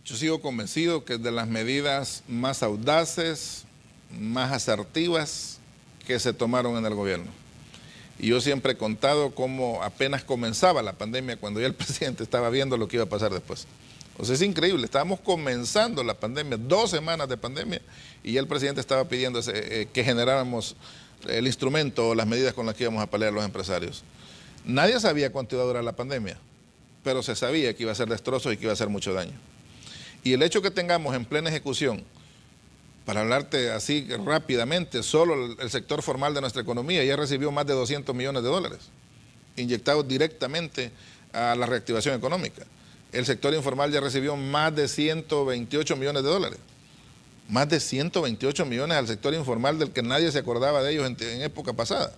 Yo sigo convencido que es de las medidas más audaces, más asertivas que se tomaron en el gobierno. Y yo siempre he contado cómo apenas comenzaba la pandemia, cuando ya el presidente estaba viendo lo que iba a pasar después. O sea, es increíble, estábamos comenzando la pandemia, 2 semanas de pandemia, y ya el presidente estaba pidiendo que generáramos el instrumento o las medidas con las que íbamos a paliar a los empresarios. Nadie sabía cuánto iba a durar la pandemia, pero se sabía que iba a ser destrozos y que iba a hacer mucho daño. Y el hecho que tengamos en plena ejecución, para hablarte así rápidamente, solo el sector formal de nuestra economía ya recibió más de $200 millones inyectados directamente a la reactivación económica. El sector informal ya recibió más de $128 millones. Más de 128 millones al sector informal del que nadie se acordaba de ellos en época pasada.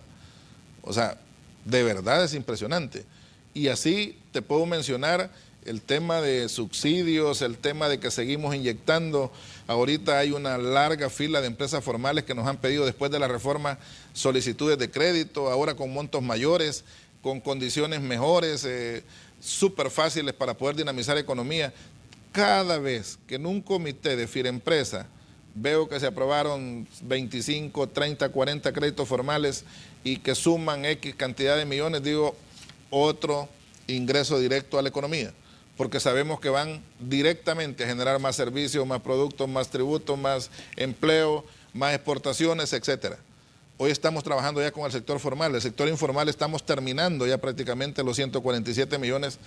O sea, de verdad es impresionante. Y así te puedo mencionar el tema de subsidios, el tema de que seguimos inyectando. Ahorita hay una larga fila de empresas formales que nos han pedido después de la reforma solicitudes de crédito, ahora con montos mayores, con condiciones mejores, súper fáciles para poder dinamizar economía. Cada vez que en un comité de Firempresa veo que se aprobaron 25, 30, 40 créditos formales y que suman X cantidad de millones, digo, otro ingreso directo a la economía, porque sabemos que van directamente a generar más servicios, más productos, más tributos, más empleo, más exportaciones, etcétera. Hoy estamos trabajando ya con el sector formal. El sector informal estamos terminando ya prácticamente los 147 millones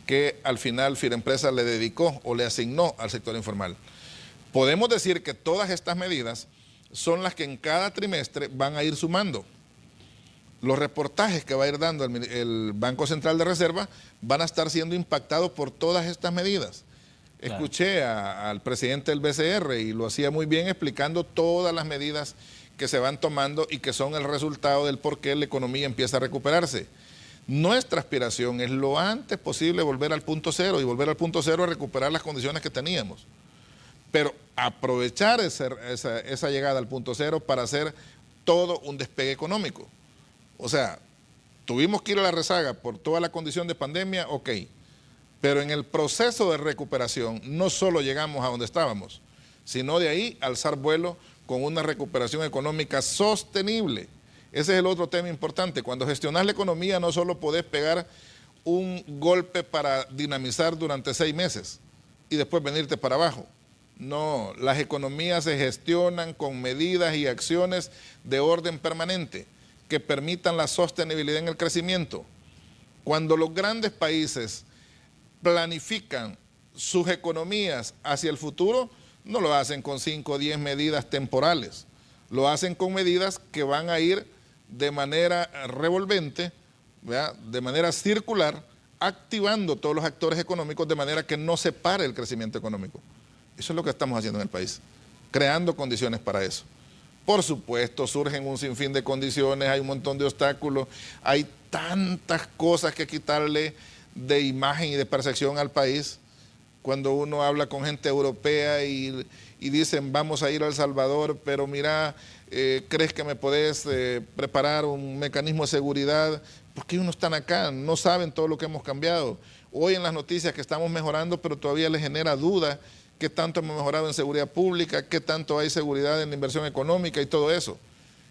que al final Firempresa le dedicó o le asignó al sector informal. Podemos decir que todas estas medidas son las que en cada trimestre van a ir sumando. Los reportajes que va a ir dando el Banco Central de Reserva van a estar siendo impactados por todas estas medidas. Claro. Escuché al presidente del BCR y lo hacía muy bien explicando todas las medidas que se van tomando y que son el resultado del por qué la economía empieza a recuperarse. Nuestra aspiración es lo antes posible volver al punto cero y volver al punto cero a recuperar las condiciones que teníamos. Pero aprovechar esa llegada al punto cero para hacer todo un despegue económico. O sea, tuvimos que ir a la rezaga por toda la condición de pandemia, ok. Pero en el proceso de recuperación no solo llegamos a donde estábamos, sino de ahí alzar vuelo con una recuperación económica sostenible. Ese es el otro tema importante. Cuando gestionas la economía no solo podés pegar un golpe para dinamizar durante 6 meses y después venirte para abajo. No, las economías se gestionan con medidas y acciones de orden permanente que permitan la sostenibilidad en el crecimiento. Cuando los grandes países planifican sus economías hacia el futuro, no lo hacen con 5 o 10 medidas temporales, lo hacen con medidas que van a ir de manera revolvente, ¿verdad?, de manera circular, activando todos los actores económicos de manera que no se pare el crecimiento económico. Eso es lo que estamos haciendo en el país, creando condiciones para eso. Por supuesto, surgen un sinfín de condiciones, hay un montón de obstáculos, hay tantas cosas que quitarle de imagen y de percepción al país. Cuando uno habla con gente europea y dicen vamos a ir a El Salvador, pero mira, ¿crees que me podés preparar un mecanismo de seguridad? Porque ellos no están acá, no saben todo lo que hemos cambiado. Hoy en las noticias que estamos mejorando, pero todavía les genera dudas qué tanto hemos mejorado en seguridad pública, qué tanto hay seguridad en la inversión económica y todo eso.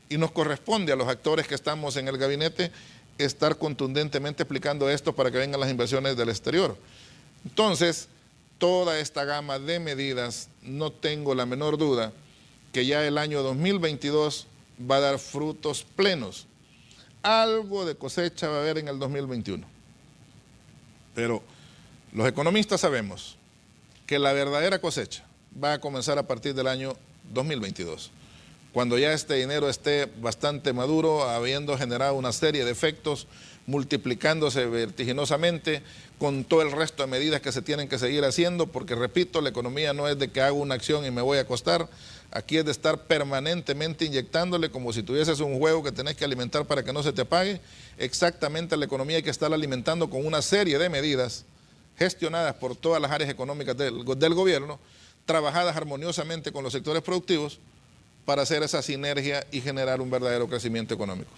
Y nos corresponde a los actores que estamos en el gabinete estar contundentemente explicando esto para que vengan las inversiones del exterior. Entonces, toda esta gama de medidas, no tengo la menor duda que ya el año 2022 va a dar frutos plenos. Algo de cosecha va a haber en el 2021. Pero los economistas sabemos que la verdadera cosecha va a comenzar a partir del año 2022. Cuando ya este dinero esté bastante maduro, habiendo generado una serie de efectos, multiplicándose vertiginosamente con todo el resto de medidas que se tienen que seguir haciendo, porque repito, la economía no es de que hago una acción y me voy a acostar, aquí es de estar permanentemente inyectándole como si tuvieses un juego que tenés que alimentar para que no se te apague. Exactamente, la economía hay que estar alimentando con una serie de medidas gestionadas por todas las áreas económicas del gobierno, trabajadas armoniosamente con los sectores productivos para hacer esa sinergia y generar un verdadero crecimiento económico.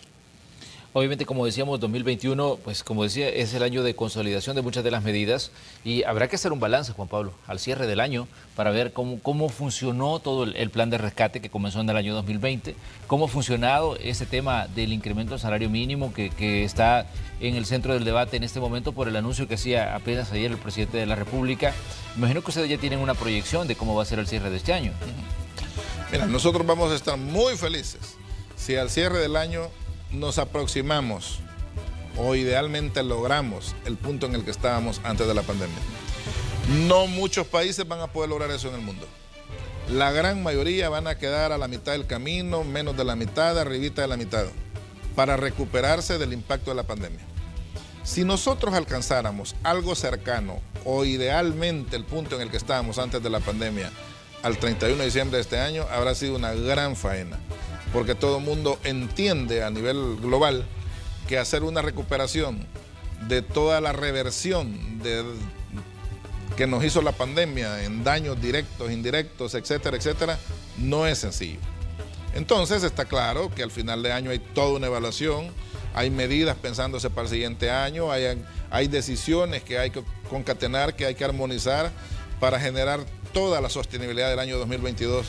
Obviamente, como decíamos, 2021, pues como decía, es el año de consolidación de muchas de las medidas y habrá que hacer un balance, Juan Pablo, al cierre del año para ver cómo funcionó todo el plan de rescate que comenzó en el año 2020, cómo ha funcionado ese tema del incremento del salario mínimo que está en el centro del debate en este momento por el anuncio que hacía apenas ayer el presidente de la República. Me imagino que ustedes ya tienen una proyección de cómo va a ser el cierre de este año. Mira, nosotros vamos a estar muy felices si al cierre del año nos aproximamos o idealmente logramos el punto en el que estábamos antes de la pandemia. No muchos países van a poder lograr eso en el mundo. La gran mayoría van a quedar a la mitad del camino, menos de la mitad, arribita de la mitad, para recuperarse del impacto de la pandemia. Si nosotros alcanzáramos algo cercano o idealmente el punto en el que estábamos antes de la pandemia al 31 de diciembre de este año, habrá sido una gran faena, porque todo el mundo entiende a nivel global que hacer una recuperación de toda la reversión que nos hizo la pandemia en daños directos, indirectos, etcétera, etcétera, no es sencillo. Entonces está claro que al final de año hay toda una evaluación, hay medidas pensándose para el siguiente año, hay decisiones que hay que concatenar, que hay que armonizar para generar toda la sostenibilidad del año 2022,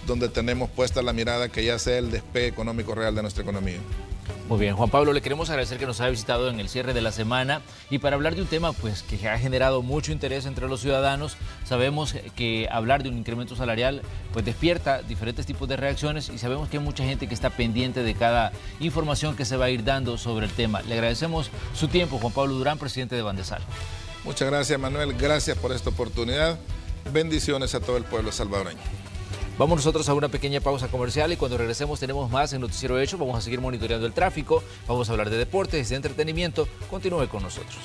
donde tenemos puesta la mirada que ya sea el despegue económico real de nuestra economía. Muy bien, Juan Pablo, le queremos agradecer que nos haya visitado en el cierre de la semana y para hablar de un tema pues que ha generado mucho interés entre los ciudadanos. Sabemos que hablar de un incremento salarial pues despierta diferentes tipos de reacciones y sabemos que hay mucha gente que está pendiente de cada información que se va a ir dando sobre el tema. Le agradecemos su tiempo, Juan Pablo Durán, presidente de Bandesal. Muchas gracias, Manuel. Gracias por esta oportunidad. Bendiciones a todo el pueblo salvadoreño. Vamos nosotros a una pequeña pausa comercial y cuando regresemos tenemos más en Noticiero Hecho. Vamos a seguir monitoreando el tráfico, vamos a hablar de deportes, de entretenimiento. Continúe con nosotros.